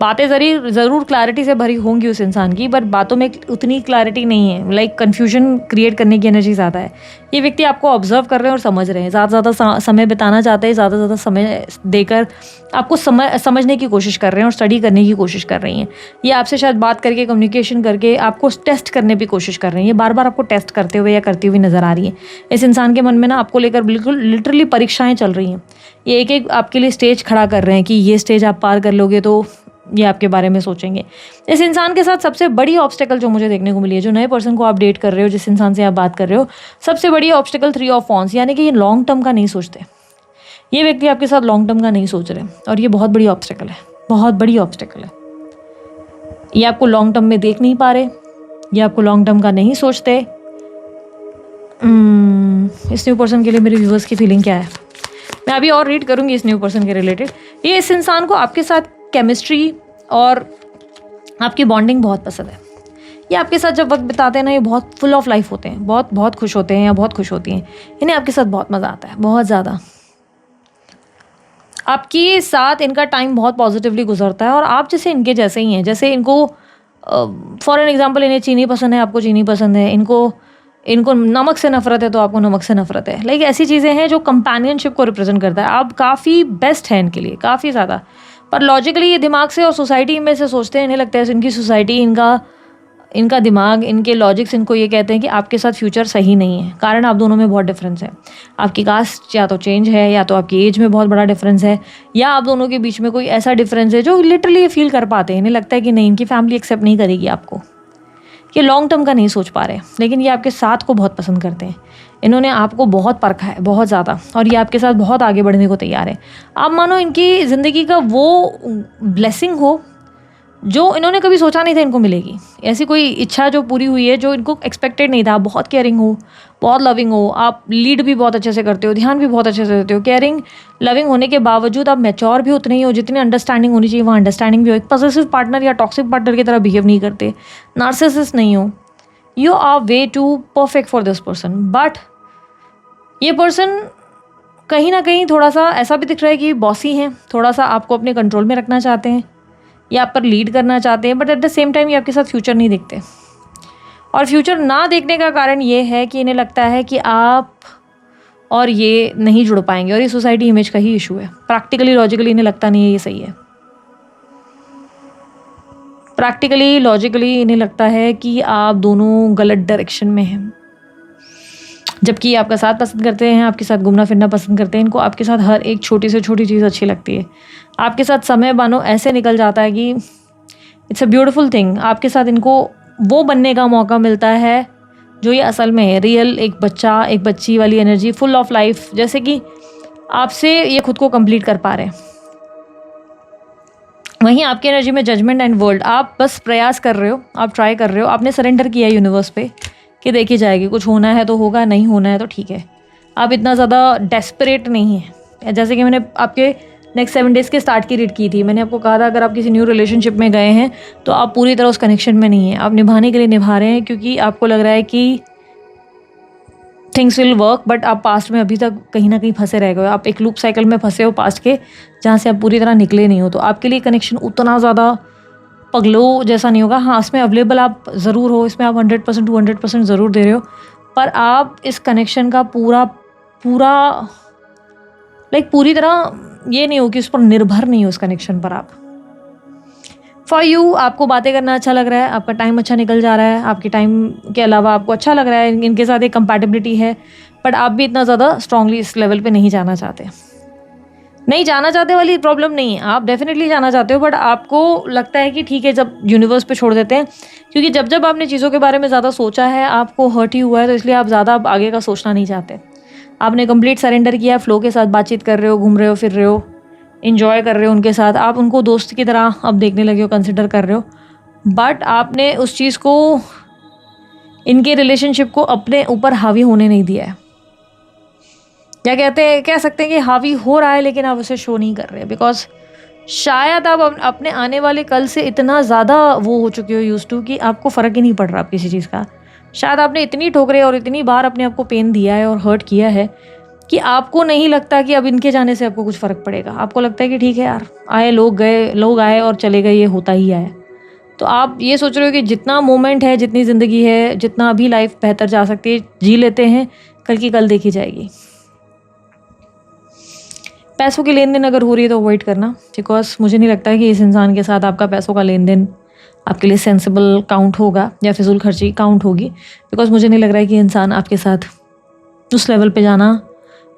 बातें ज़रूर क्लैरिटी से भरी होंगी उस इंसान की, बट बातों में उतनी क्लैरिटी नहीं है। लाइक कन्फ्यूजन क्रिएट करने की एनर्जी ज़्यादा है। ये व्यक्ति आपको ऑब्जर्व कर रहे हैं और समझ रहे हैं, ज़्यादा समय बिताना चाहते हैं, ज़्यादा समय देकर आपको समझने की कोशिश कर रहे हैं और स्टडी करने की कोशिश कर रही हैं। ये आपसे शायद बात करके, कम्युनिकेशन करके आपको टेस्ट करने की कोशिश कर रहे हैं। ये बार बार आपको टेस्ट करते हुए या करती हुई नज़र आ रही है। इस इंसान के मन में ना आपको लेकर बिल्कुल लिटरली परीक्षाएँ चल रही हैं। ये एक एक आपके लिए स्टेज खड़ा कर रहे हैं कि ये स्टेज आप पार कर लोगे तो ये आपके बारे में सोचेंगे। इस इंसान के साथ सबसे बड़ी ऑब्स्टेकल जो मुझे देखने को मिली है, जो नए पर्सन को आप डेट कर रहे हो, जिस इंसान से आप बात कर रहे हो, सबसे बड़ी ऑब्स्टेकल 3 ऑफ वॉन्ड्स, यानी कि ये लॉन्ग टर्म का नहीं सोचते। ये व्यक्ति आपके साथ लॉन्ग टर्म का नहीं सोच रहे और ये बहुत बड़ी ऑब्स्टेकल है, बहुत बड़ी ऑब्स्टेकल है। ये आपको लॉन्ग टर्म में देख नहीं पा रहे, ये आपको लॉन्ग टर्म का नहीं सोचते। इस न्यू पर्सन के लिए मेरे व्यूअर्स की फीलिंग क्या है, मैं अभी और रीड करूँगी इस न्यू पर्सन के रिलेटेड। ये इस इंसान को आपके साथ केमिस्ट्री और आपकी बॉन्डिंग बहुत पसंद है। ये आपके साथ जब वक्त बिताते हैं ना, ये बहुत फुल ऑफ लाइफ होते हैं, बहुत खुश होते हैं या बहुत खुश होती हैं। इन्हें आपके साथ बहुत मज़ा आता है, बहुत ज़्यादा। आपके साथ इनका टाइम बहुत पॉजिटिवली गुजरता है और आप जैसे इनके जैसे ही हैं। जैसे इनको फॉर एन एग्जांपल, इन्हें चीनी पसंद है, आपको चीनी पसंद है, इनको नमक से नफरत है तो आपको नमक से नफरत है। लाइक ऐसी चीज़ें हैं जो कंपेनियनशिप को रिप्रेजेंट करता है। आप काफ़ी बेस्ट हैं इनके लिए, काफ़ी ज़्यादा। पर लॉजिकली ये दिमाग से और सोसाइटी में से सोचते हैं। इन्हें लगता है इनकी सोसाइटी, इनका दिमाग, इनके लॉजिक्स इनको ये कहते हैं कि आपके साथ फ्यूचर सही नहीं है। कारण आप दोनों में बहुत डिफरेंस है। आपकी कास्ट या तो चेंज है, या तो आपकी एज में बहुत बड़ा डिफरेंस है, या आप दोनों के बीच में कोई ऐसा डिफरेंस है जो लिटरली ये फील कर पाते हैं। इन्हें लगता है कि नहीं, इनकी फैमिली एक्सेप्ट नहीं करेगी आपको। ये लॉन्ग टर्म का नहीं सोच पा रहे, लेकिन ये आपके साथ को बहुत पसंद करते हैं। इन्होंने आपको बहुत परखा है, बहुत ज़्यादा, और ये आपके साथ बहुत आगे बढ़ने को तैयार है। आप मानो इनकी ज़िंदगी का वो ब्लेसिंग हो जो इन्होंने कभी सोचा नहीं था इनको मिलेगी। ऐसी कोई इच्छा जो पूरी हुई है जो इनको एक्सपेक्टेड नहीं था। आप बहुत केयरिंग हो, बहुत लविंग हो, आप लीड भी बहुत अच्छे से करते हो, ध्यान भी बहुत अच्छे से देते हो। केयरिंग, लविंग होने के बावजूद आप मैच्योर भी उतने ही हो जितनी अंडरस्टैंडिंग होनी चाहिए, वहाँ अंडरस्टैंडिंग भी हो। एक पॉसेसिव पार्टनर या टॉक्सिक पार्टनर की तरह बिहेव नहीं करते, नार्सिसिस्ट नहीं हो। You are way too perfect for this person. But ये पर्सन कहीं ना कहीं थोड़ा सा ऐसा भी दिख रहा है कि बॉसी हैं, थोड़ा सा आपको अपने कंट्रोल में रखना चाहते हैं या आप पर लीड करना चाहते हैं। But at the same time ये आपके साथ फ्यूचर नहीं देखते। और फ्यूचर ना देखने का कारण ये है कि इन्हें लगता है कि आप और ये नहीं जुड़ पाएंगे, और ये सोसाइटी इमेज का ही इशू है। प्रैक्टिकली लॉजिकली इन्हें लगता नहीं है ये सही है। प्रैक्टिकली लॉजिकली इन्हें लगता है कि आप दोनों गलत डायरेक्शन में हैं। जबकि आपका साथ पसंद करते हैं, आपके साथ घूमना फिरना पसंद करते हैं। इनको आपके साथ हर एक छोटी से छोटी चीज़ अच्छी लगती है। आपके साथ समय मानो ऐसे निकल जाता है कि इट्स अ ब्यूटीफुल थिंग। आपके साथ इनको वो बनने का मौका मिलता है जो ये असल में है, रियल एक बच्चा, एक बच्ची वाली एनर्जी, फुल ऑफ लाइफ। जैसे कि आपसे ये खुद को कंप्लीट कर पा रहे हैं। वहीं आपकी एनर्जी में जजमेंट एंड वर्ल्ड। आप बस प्रयास कर रहे हो, आप ट्राई कर रहे हो, आपने सरेंडर किया यूनिवर्स पे कि देखी जाएगी, कुछ होना है तो होगा, नहीं होना है तो ठीक है। आप इतना ज़्यादा डेस्परेट नहीं है। जैसे कि मैंने आपके नेक्स्ट 7 डेज़ के स्टार्ट की रीड की थी। मैंने आपको कहा था अगर आप किसी न्यू रिलेशनशिप में गए हैं तो आप पूरी तरह उस कनेक्शन में नहीं हैं। आप निभाने के लिए निभा रहे हैं क्योंकि आपको लग रहा है कि थिंग्स विल वर्क, बट आप पास्ट में अभी तक कहीं ना कहीं फंसे रह गए हो। आप एक लूप साइकिल में फंसे हो पास्ट के, जहाँ से आप पूरी तरह निकले नहीं हो। तो आपके लिए कनेक्शन उतना ज़्यादा पगलो जैसा नहीं होगा। हाँ, इसमें अवेलेबल आप ज़रूर हो, इसमें आप 100% 200% ज़रूर दे रहे हो, पर आप इस कनेक्शन का पूरा पूरी तरह ये नहीं हो कि उस पर निर्भर नहीं हो। इस कनेक्शन पर आप फॉर यू आपको बातें करना अच्छा लग रहा है, आपका टाइम अच्छा निकल जा रहा है, आपके टाइम के अलावा आपको अच्छा लग रहा है, इनके साथ एक कंपैटिबिलिटी है, बट आप भी इतना ज़्यादा स्ट्रांगली इस लेवल पे नहीं जाना चाहते। नहीं जाना चाहते वाली प्रॉब्लम नहीं है, आप डेफिनेटली जाना चाहते हो, बट आपको लगता है कि ठीक है, जब यूनिवर्स पे छोड़ देते हैं, क्योंकि जब जब आपने चीज़ों के बारे में ज़्यादा सोचा है, आपको हर्ट ही हुआ है, तो इसलिए आप ज़्यादा अब आगे का सोचना नहीं चाहते। आपने कंप्लीट सरेंडर किया, फ्लो के साथ बातचीत कर रहे हो, घूम रहे हो, फिर रहे हो, इन्जॉय कर रहे हो उनके साथ, आप उनको दोस्त की तरह अब देखने लगे हो, कंसिडर कर रहे हो, बट आपने उस चीज़ को, इनके रिलेशनशिप को अपने ऊपर हावी होने नहीं दिया है। क्या कहते हैं, कह सकते हैं कि हावी हो रहा है, लेकिन आप उसे शो नहीं कर रहे, बिकॉज शायद आप अपने आने वाले कल से इतना ज़्यादा वो हो चुके हो यूज टू कि आपको फ़र्क ही नहीं पड़ रहा आप किसी चीज़ का। शायद आपने इतनी ठोकरें और इतनी बार अपने आप को पेन दिया है और हर्ट किया है कि आपको नहीं लगता कि अब इनके जाने से आपको कुछ फ़र्क पड़ेगा। आपको लगता है कि ठीक है यार, आए लोग गए, लोग आए और चले गए, ये होता ही है। तो आप ये सोच रहे हो कि जितना मोमेंट है, जितनी ज़िंदगी है, जितना अभी लाइफ बेहतर जा सकती है, जी लेते हैं, कल की कल देखी जाएगी। पैसों की लेन देन अगर हो रही है तो अवॉइड करना, बिकॉज मुझे नहीं लगता कि इस इंसान के साथ आपका पैसों का लेन देन आपके लिए सेंसिबल काउंट होगा या फिजूल खर्ची काउंट होगी, बिकॉज मुझे नहीं लग रहा है कि इंसान आपके साथ उस लेवल पे जाना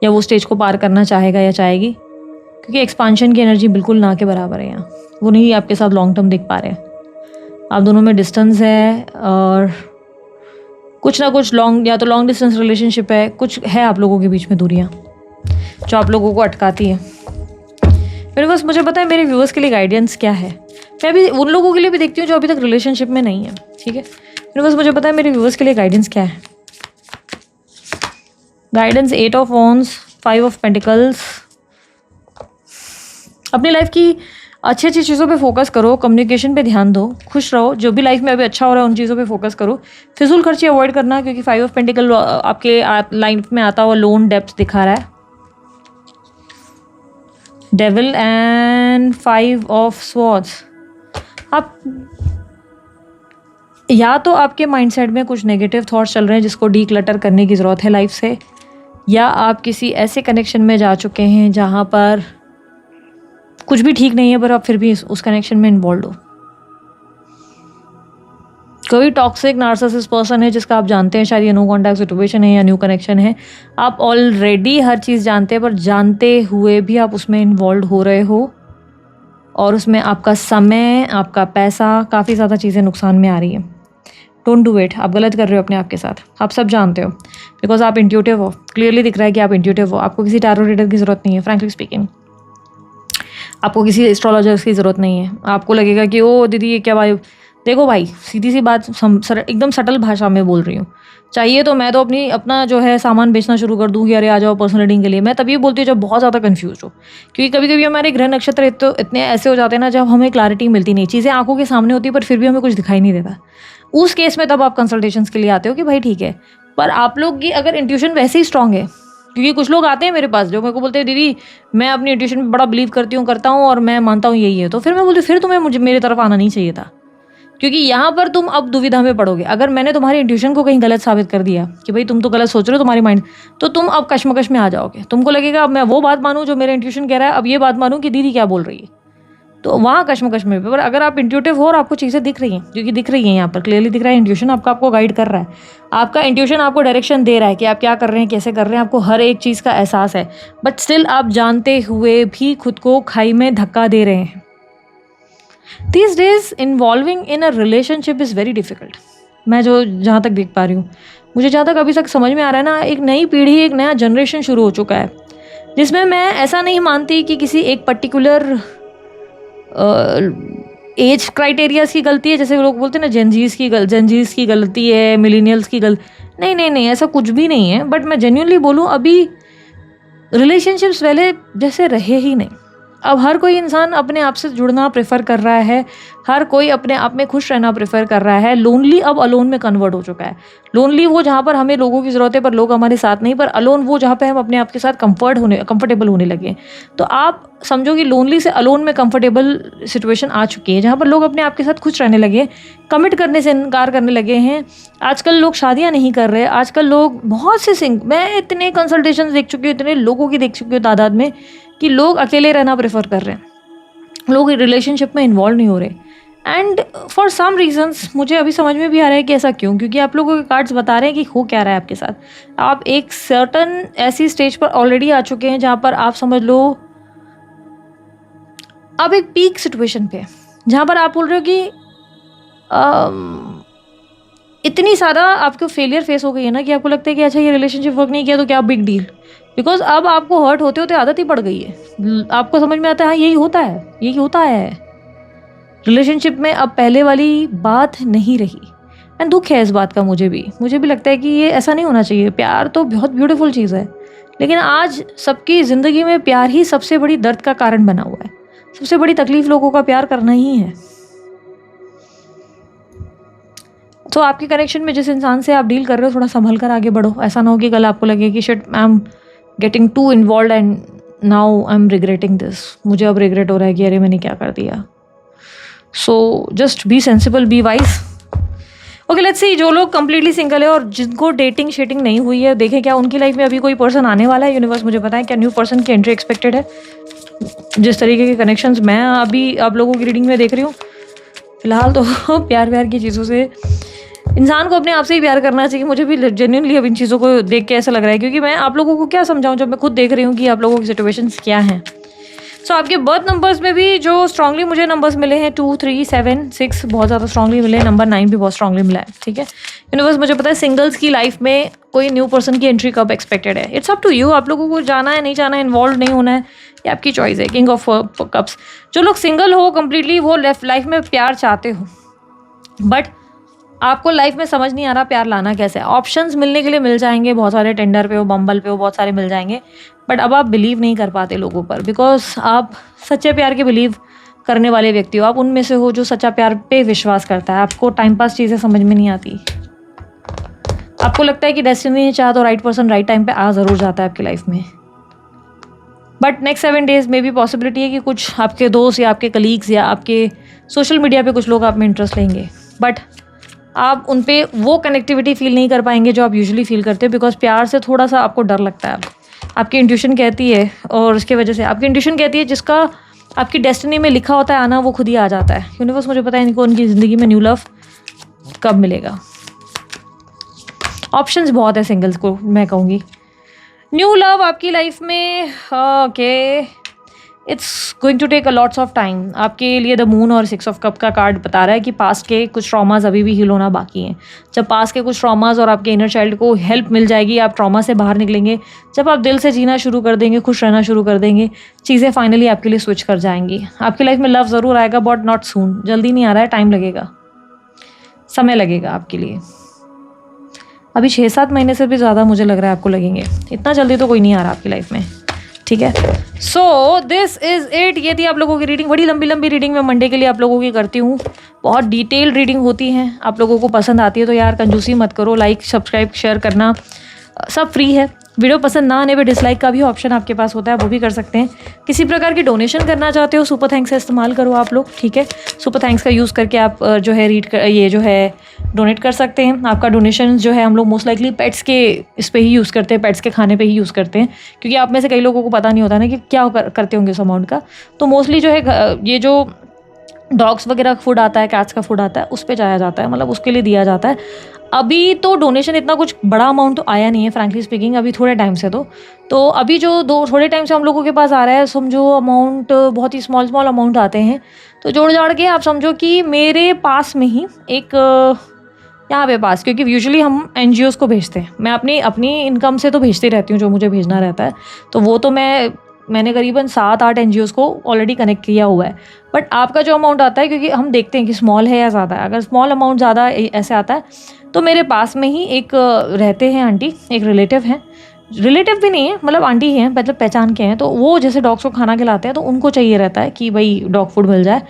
या वो स्टेज को पार करना चाहेगा या चाहेगी, क्योंकि एक्सपांशन की एनर्जी बिल्कुल ना के बराबर है यहाँ। वो नहीं आपके साथ लॉन्ग टर्म देख पा रहे हैं। आप दोनों में डिस्टेंस है और कुछ ना कुछ या तो लॉन्ग डिस्टेंस रिलेशनशिप है, कुछ है आप लोगों के बीच में दूरियाँ जो आप लोगों को अटकाती है। मेरे पास, मुझे पता है मेरे व्यूअर्स के लिए गाइडेंस क्या है। मैं भी उन लोगों के लिए भी देखती हूँ जो अभी तक रिलेशनशिप में नहीं है, ठीक है। मेरे पास, मुझे पता है मेरे व्यूअर्स के लिए गाइडेंस क्या है। Guidance 8 of wands, 5 of pentacles. अपनी लाइफ की अच्छी अच्छी चीज़ों पे फोकस करो, कम्युनिकेशन पे ध्यान दो, खुश रहो, जो भी लाइफ में अभी अच्छा हो रहा है उन चीज़ों पे फोकस करो। फिजूल खर्ची अवॉइड करना, क्योंकि 5 ऑफ पेंटिकल आपके लाइफ में आता हुआ लोन डेप्थ दिखा रहा है। Devil and 5 of swords. आप या तो आपके माइंडसेट में कुछ नेगेटिव थॉट्स चल रहे हैं जिसको डीक्लटर करने की ज़रूरत है लाइफ से, या आप किसी ऐसे कनेक्शन में जा चुके हैं जहाँ पर कुछ भी ठीक नहीं है पर आप फिर भी उस कनेक्शन में इन्वॉल्व हो। कोई टॉक्सिक नार्सिसिस्ट पर्सन है जिसका आप जानते हैं, शायद ये नो कॉन्टैक्ट सिचुएशन है या न्यू कनेक्शन है। आप ऑलरेडी हर चीज़ जानते हैं, पर जानते हुए भी आप उसमें इन्वॉल्व हो रहे हो और उसमें आपका समय, आपका पैसा, काफ़ी ज़्यादा चीज़ें नुकसान में आ रही है। Don't do it. आप गलत कर रहे हो अपने आप के साथ, आप सब जानते हो, बिकॉज आप इंट्यूटिव हो। क्लियरली दिख रहा है कि आप इंट्यूटिव हो। आपको किसी टैरो रीडर की ज़रूरत नहीं है, फ्रैंकली स्पीकिंग। आपको किसी एस्ट्रोलॉजर्स की ज़रूरत नहीं है। आपको लगेगा कि ओ दीदी ये क्या भाई, देखो भाई, सीधी सी बात एकदम सटल भाषा में बोल रही हूँ। चाहिए तो मैं तो अपना जो है सामान बेचना शुरू कर दूँ कि अरे आ जाओ पर्सनल रीडिंग के लिए। मैं तभी बोलती हूँ जब बहुत ज़्यादा कंफ्यूज हो, क्योंकि कभी कभी हमारे ग्रह नक्षत्र इतने ऐसे हो जाते हैं ना जब हमें क्लैरिटी मिलती नहीं, चीज़ें आंखों के सामने होती है पर फिर भी हमें कुछ दिखाई नहीं देता। उस केस में तब आप कंसल्टेशंस के लिए आते हो कि भाई ठीक है। पर आप लोग की अगर इंट्यूशन वैसे ही स्ट्रांग है, क्योंकि कुछ लोग आते हैं मेरे पास जो मेरे को बोलते हैं दीदी मैं अपनी इंट्यूशन में बड़ा बिलीव करती हूँ, करता हूँ और मैं मानता हूँ यही है, तो फिर मैं बोलती हूँ फिर तुम्हें मुझे मेरी तरफ आना नहीं चाहिए था, क्योंकि यहाँ पर तुम अब दुविधा में पड़ोगे। अगर मैंने तुम्हारी इंट्यूशन को कहीं गलत साबित कर दिया कि भाई तुम तो गलत सोच रहे हो, तुम्हारी माइंड, तो तुम अब कश्मकश में आ जाओगे। तुमको लगेगा अब मैं वो बात मानूं जो मेरा इंट्यूशन कह रहा है, अब ये बात मानूं कि दीदी क्या बोल रही है, तो वहाँ कश्मकश में। पर अगर आप इंट्यूटिव हो और आपको चीज़ें दिख रही हैं, क्योंकि दिख रही हैं यहाँ पर क्लियरली दिख रहा है, इंट्यूशन आपको गाइड कर रहा है, आपका इंट्यूशन आपको डायरेक्शन दे रहा है कि आप क्या कर रहे हैं, कैसे कर रहे हैं, आपको हर एक चीज़ का एहसास है, बट स्टिल आप जानते हुए भी खुद को खाई में धक्का दे रहे हैं। These days involving in a relationship is very difficult। मैं जहाँ तक देख पा रही हूँ, मुझे जहाँ तक अभी तक समझ में आ रहा है ना, एक नई पीढ़ी, एक नया जनरेशन शुरू हो चुका है, जिसमें मैं ऐसा नहीं मानती कि किसी एक पर्टिकुलर एज क्राइटेरियाज की गलती है, जैसे लोग बोलते हैं ना जेनजीज की गलती है, मिलीनियल्स की गलती। नहीं, ऐसा कुछ भी नहीं है। बट मैं जेन्युइनली बोलूँ, अभी रिलेशनशिप्स पहले जैसे रहे ही नहीं। अब हर कोई इंसान अपने आप से जुड़ना प्रेफर कर रहा है, हर कोई अपने आप में खुश रहना प्रेफर कर रहा है। लोनली अब अलोन में कन्वर्ट हो चुका है। लोनली वो जहाँ पर हमें लोगों की ज़रूरत है पर लोग हमारे साथ नहीं, पर अलोन वो जहाँ पे हम अपने आप के साथ कंफर्टेबल होने लगे। तो आप समझो कि लोनली से अलोन में कंफर्टेबल सिचुएशन आ चुकी है, जहाँ पर लोग अपने आप के साथ खुश रहने लगे, कमिट करने से इनकार करने लगे हैं। आजकल लोग शादियाँ नहीं कर रहे, आजकल लोग बहुत से मैं इतने कंसल्टेशन देख चुकी हूँ, इतने लोगों की देख चुकी हूँ तादाद में, कि लोग अकेले रहना प्रेफर कर रहे हैं, लोग रिलेशनशिप में इन्वॉल्व नहीं हो रहे। एंड फॉर सम रीजंस मुझे अभी समझ में भी आ रहा है कि ऐसा क्यों, क्योंकि आप लोगों के कार्ड्स बता रहे हैं कि हो क्या रहा है आपके साथ। आप एक सर्टन ऐसी स्टेज पर ऑलरेडी आ चुके हैं जहाँ पर आप समझ लो आप एक पीक सिचुएशन पे, जहाँ पर आप बोल रहे हो कि इतनी ज़्यादा आपको फेलियर फेस हो गई है ना कि आपको लगता है कि अच्छा ये रिलेशनशिप वर्क नहीं किया तो क्या बिग डील, बिकॉज अब आपको हर्ट होते होते आदत ही पड़ गई है। आपको समझ में आता है हाँ यही होता है, यही होता है। रिलेशनशिप में अब पहले वाली बात नहीं रही एंड दुख है इस बात का। मुझे भी लगता है कि ये ऐसा नहीं होना चाहिए। प्यार तो बहुत ब्यूटीफुल चीज़ है, लेकिन आज सबकी ज़िंदगी में प्यार ही सबसे बड़ी दर्द का कारण बना हुआ है। सबसे बड़ी तकलीफ लोगों का प्यार करना ही है। तो आपके कनेक्शन में जिस इंसान से आप डील कर रहे हो थोड़ा संभल कर आगे बढ़ो। ऐसा ना हो कि कल आपको लगे कि shit I am getting to involve and now I am regretting this. मुझे अब रिग्रेट हो रहा है कि अरे मैंने क्या कर दिया। So just be sensible, be wise. Okay let's see, जो लोग कम्प्लीटली सिंगल है और जिनको डेटिंग शेटिंग नहीं हुई है, देखें क्या उनकी लाइफ में अभी कोई पर्सन आने वाला है। यूनिवर्स मुझे बताएं क्या न्यू पर्सन की एंट्री एक्सपेक्टेड है। जिस तरीके के कनेक्शंस मैं अभी आप लोगों की रीडिंग में देख रही हूँ फिलहाल तो प्यार की चीज़ों से इंसान को अपने आप से ही प्यार करना चाहिए। मुझे भी जेन्युइनली अब इन चीज़ों को देख के ऐसा लग रहा है, क्योंकि मैं आप लोगों को क्या समझाऊं जब मैं खुद देख रही हूँ कि आप लोगों की सिचुएशंस क्या हैं। सो आपके बर्थ नंबर्स में भी जो स्ट्रांगली मुझे नंबर्स मिले हैं 2, 3, 7, 6 बहुत ज़्यादा स्ट्रांगली मिले हैं। नंबर 9 भी बहुत स्ट्रांगली मिला है। ठीक है, यूनिवर्स मुझे पता है सिंगल्स की लाइफ में कोई न्यू पर्सन की एंट्री कब एक्सपेक्टेड है। इट्स अप टू यू, आप लोगों को जाना है नहीं जाना है, इन्वॉल्व नहीं होना है, ये आपकी चॉइस है। किंग ऑफ कप्स, जो लोग सिंगल हो कम्प्लीटली वो लाइफ में प्यार चाहते हो, बट आपको लाइफ में समझ नहीं आ रहा प्यार लाना कैसे है। ऑप्शंस मिलने के लिए मिल जाएंगे, बहुत सारे टेंडर पे हो, बम्बल पे हो, बहुत सारे मिल जाएंगे, बट अब आप बिलीव नहीं कर पाते लोगों पर, बिकॉज आप सच्चे प्यार के बिलीव करने वाले व्यक्ति हो। आप उनमें से हो जो सच्चा प्यार पे विश्वास करता है। आपको टाइम पास चीज़ें समझ में नहीं आती। आपको लगता है कि डेस्टिनी है, चाह तो राइट पर्सन राइट टाइम पे आ ज़रूर जाता है आपकी लाइफ में, बट नेक्स्ट 7 डेज में भी पॉसिबिलिटी है कि कुछ आपके दोस्त या आपके कलीग्स या आपके सोशल मीडिया पे कुछ लोग आप में इंटरेस्ट लेंगे, बट आप उन पे वो कनेक्टिविटी फील नहीं कर पाएंगे जो आप यूजुअली फील करते हो, बिकॉज प्यार से थोड़ा सा आपको डर लगता है। आपकी इंट्यूशन कहती है, और उसके वजह से आपकी इंट्यूशन कहती है जिसका आपकी डेस्टिनी में लिखा होता है आना, वो खुद ही आ जाता है। यूनिवर्स मुझे पता है इनको उनकी ज़िंदगी में न्यू लव कब मिलेगा। ऑप्शंस बहुत है सिंगल्स को, मैं कहूँगी न्यू लव आपकी लाइफ में। Okay it's going to take a lots of time. आपके लिए द मून और 6 ऑफ कप का कार्ड बता रहा है कि पास्ट के कुछ ट्रॉमास अभी भी हील होना बाकी हैं। जब पास्ट के कुछ ट्रॉमास और आपके इनर चाइल्ड को हेल्प मिल जाएगी, आप ट्रॉमा से बाहर निकलेंगे। जब आप दिल से जीना शुरू कर देंगे, खुश रहना शुरू कर देंगे, चीज़ें फाइनली आपके लिए स्विच कर जाएंगी। आपकी लाइफ में लव ज़रूर आएगा, बट नॉट सून। जल्दी नहीं आ रहा है, टाइम लगेगा, समय लगेगा आपके लिए। अभी 6-7 महीने से भी ज़्यादा मुझे लग रहा है आपको लगेंगे। इतना जल्दी तो कोई नहीं आ रहा आपकी लाइफ में। ठीक है, सो दिस इज़ इट। ये थी आप लोगों की रीडिंग। बड़ी लंबी रीडिंग मैं मंडे के लिए आप लोगों की करती हूँ। बहुत डिटेल रीडिंग होती हैं, आप लोगों को पसंद आती है तो यार कंजूसी मत करो। लाइक सब्सक्राइब शेयर करना सब फ्री है। वीडियो पसंद ना आने पे डिसलाइक का भी ऑप्शन आपके पास होता है, वो भी कर सकते हैं। किसी प्रकार की डोनेशन करना चाहते हो, सुपर थैंक्स का इस्तेमाल करो आप लोग। ठीक है, सुपर थैंक्स का यूज़ करके आप जो है ये जो है डोनेट कर सकते हैं। आपका डोनेशन जो है हम लोग मोस्ट लाइकली पेट्स के इस पे ही यूज़ करते हैं, पेट्स के खाने पे ही यूज़ करते हैं, क्योंकि आप में से कई लोगों को पता नहीं होता ना कि क्या करते होंगे उस अमाउंट का। तो मोस्टली जो है ये जो डॉग्स वगैरह का फूड आता है, कैट्स का फूड आता है, उस पर जाया जाता है, मतलब उसके लिए दिया जाता है। अभी तो डोनेशन इतना कुछ बड़ा अमाउंट तो आया नहीं है फ्रैंकली स्पीकिंग, अभी थोड़े टाइम से। तो अभी जो थोड़े टाइम से हम लोगों के पास आ रहा है, समझो अमाउंट बहुत ही स्मॉल अमाउंट आते हैं। तो जोड़ जाड़ के आप समझो कि मेरे पास में ही एक यहाँ पे पास, क्योंकि यूजुअली हम NGOs को भेजते हैं। मैं अपनी इनकम से तो भेजती रहती हूँ जो मुझे भेजना रहता है, तो वो तो मैंने करीबन 7-8 NGOs को ऑलरेडी कनेक्ट किया हुआ है। बट आपका जो अमाउंट आता है, क्योंकि हम देखते हैं कि स्मॉल है या ज़्यादा है, अगर स्मॉल अमाउंट ज़्यादा ऐसे आता है तो मेरे पास में ही एक रहते हैं आंटी, एक रिलेटिव हैं, रिलेटिव भी नहीं है मतलब आंटी हैं, मतलब पहचान के हैं। तो वो जैसे डॉग्स को खाना खिलाते हैं, तो उनको चाहिए रहता है कि भाई डॉग फूड मिल जाए,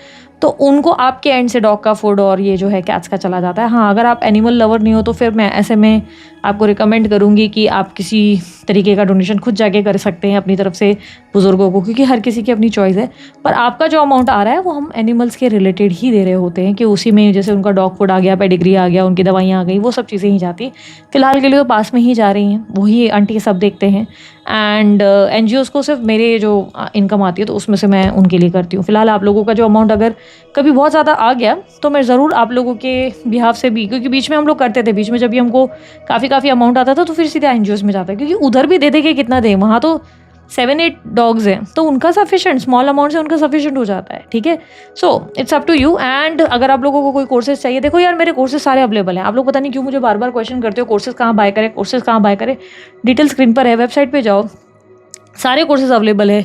तो उनको आपके एंड से डॉग का फूड और ये जो है कैट्स का चला जाता है। हाँ, अगर आप एनिमल लवर नहीं हो तो फिर मैं ऐसे में आपको रिकमेंड करूँगी कि आप किसी तरीके का डोनेशन खुद जाके कर सकते हैं अपनी तरफ से बुज़ुर्गों को, क्योंकि हर किसी की अपनी चॉइस है। पर आपका जो अमाउंट आ रहा है वो हम एनिमल्स के रिलेटेड ही दे रहे होते हैं, कि उसी में जैसे उनका डॉग फूड आ गया, पेडिग्री आ गया, उनकी दवाइयाँ आ गई, वो सब चीज़ें ही जाती। फिलहाल के लिए तो पास में ही जा रही हैं, वही आंटी सब देखते हैं। एंड एनजीओज़ को सिर्फ मेरे जो इनकम आती है तो उसमें से मैं उनके लिए करती हूँ। फिलहाल आप लोगों का जो अमाउंट अगर कभी बहुत ज़्यादा आ गया तो मैं ज़रूर आप लोगों के बिहाफ से भी, क्योंकि बीच में हम लोग करते थे, बीच में जब भी हमको काफ़ी अमाउंट आता था तो फिर सीधे एनजीओज़ में जाता है, क्योंकि उधर भी दे के कितना दें, वहाँ तो 7-8 डॉग्स हैं तो उनका सफिशिएंट, स्मॉल अमाउंट से उनका सफिशिएंट हो जाता है, ठीक है। So it's up to you. And अगर आप लोगों को कोई कोर्सेज चाहिए, देखो यार मेरे कोर्सेज सारे अवेलेबल हैं। आप लोग पता नहीं क्यों मुझे बार बार क्वेश्चन करते हो कोर्सेज कहाँ बाय करें, कोर्सेज कहाँ बाय करें। डिटेल स्क्रीन पर है, वेबसाइट पे जाओ, सारे कोर्सेज अवेलेबल है।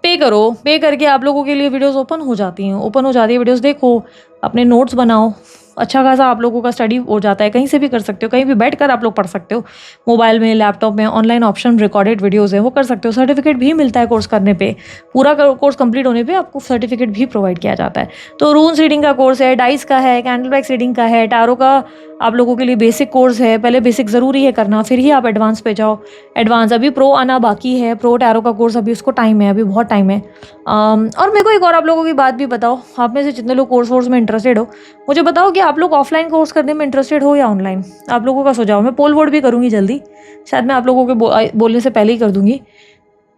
पे करो, पे करके आप लोगों के लिए वीडियोस ओपन हो जाती हैं, वीडियोस देखो, अपने नोट्स बनाओ, अच्छा खासा आप लोगों का स्टडी हो जाता है। कहीं से भी कर सकते हो, कहीं भी बैठकर आप लोग पढ़ सकते हो, मोबाइल में, लैपटॉप में, ऑनलाइन ऑप्शन रिकॉर्डेड वीडियोस है वो कर सकते हो। सर्टिफिकेट भी मिलता है कोर्स करने पे, पूरा कोर्स कंप्लीट होने पे आपको सर्टिफिकेट भी प्रोवाइड किया जाता है। तो रून्स रीडिंग का कोर्स है, डाइस का है, कैंडल वैक्स रीडिंग का है, टारो का आप लोगों के लिए बेसिक कोर्स है। पहले बेसिक ज़रूरी है करना, फिर ही आप एडवांस पे जाओ। एडवांस अभी प्रो आना बाकी है, प्रो टैरो का कोर्स अभी उसको टाइम है, अभी बहुत टाइम है। और मेरे को एक और आप लोगों की बात भी बताओ, आप में से जितने लोग कोर्स में इंटरेस्टेड हो मुझे बताओ कि आप लोग ऑफलाइन कोर्स करने में इंटरेस्टेड हो या ऑनलाइन। आप लोगों का सुझाव, मैं पोल वोट भी करूँगी जल्दी, शायद मैं आप लोगों के बोलने से पहले ही कर दूँगी।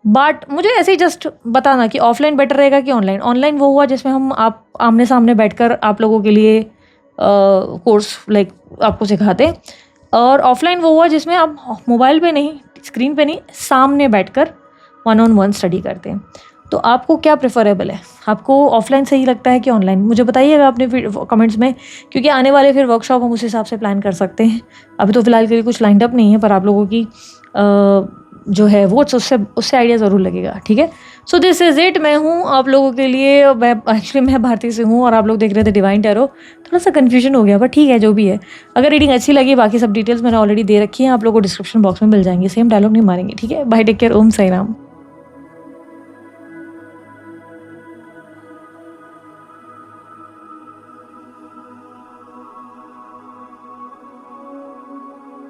बट मुझे ऐसे ही जस्ट बताना कि ऑफलाइन बेटर रहेगा कि ऑनलाइन। ऑनलाइन वो हुआ जिसमें हम आप आमने सामने बैठकर आप लोगों के लिए कोर्स लाइक आपको सिखाते हैं, और ऑफलाइन वो हुआ जिसमें आप मोबाइल पे नहीं, स्क्रीन पे नहीं, सामने बैठकर 1-on-1 स्टडी करते हैं। तो आपको क्या प्रेफरेबल है, आपको ऑफलाइन सही लगता है कि ऑनलाइन? मुझे बताइएगा अपने कमेंट्स में, क्योंकि आने वाले फिर वर्कशॉप हम उस हिसाब से प्लान कर सकते हैं। अभी तो फिलहाल के लिए कुछ लाइंड अप नहीं है, पर आप लोगों की जो है वो उससे आइडिया ज़रूर लगेगा, ठीक है। So this is it. मैं हूँ आप लोगों के लिए, मैं भारती से हूँ और आप लोग देख रहे थे डिवाइन टैरो। थोड़ा सा कन्फ्यूजन हो गया पर ठीक है, जो भी है। अगर रीडिंग अच्छी लगी, बाकी सब डिटेल्स मैंने ऑलरेडी दे रखी हैं, आप लोगों को डिस्क्रिप्शन बॉक्स में मिल जाएंगे। सेम डायलॉग नहीं मारेंगे, ठीक है। बाय, टेक केयर, ओम साई राम।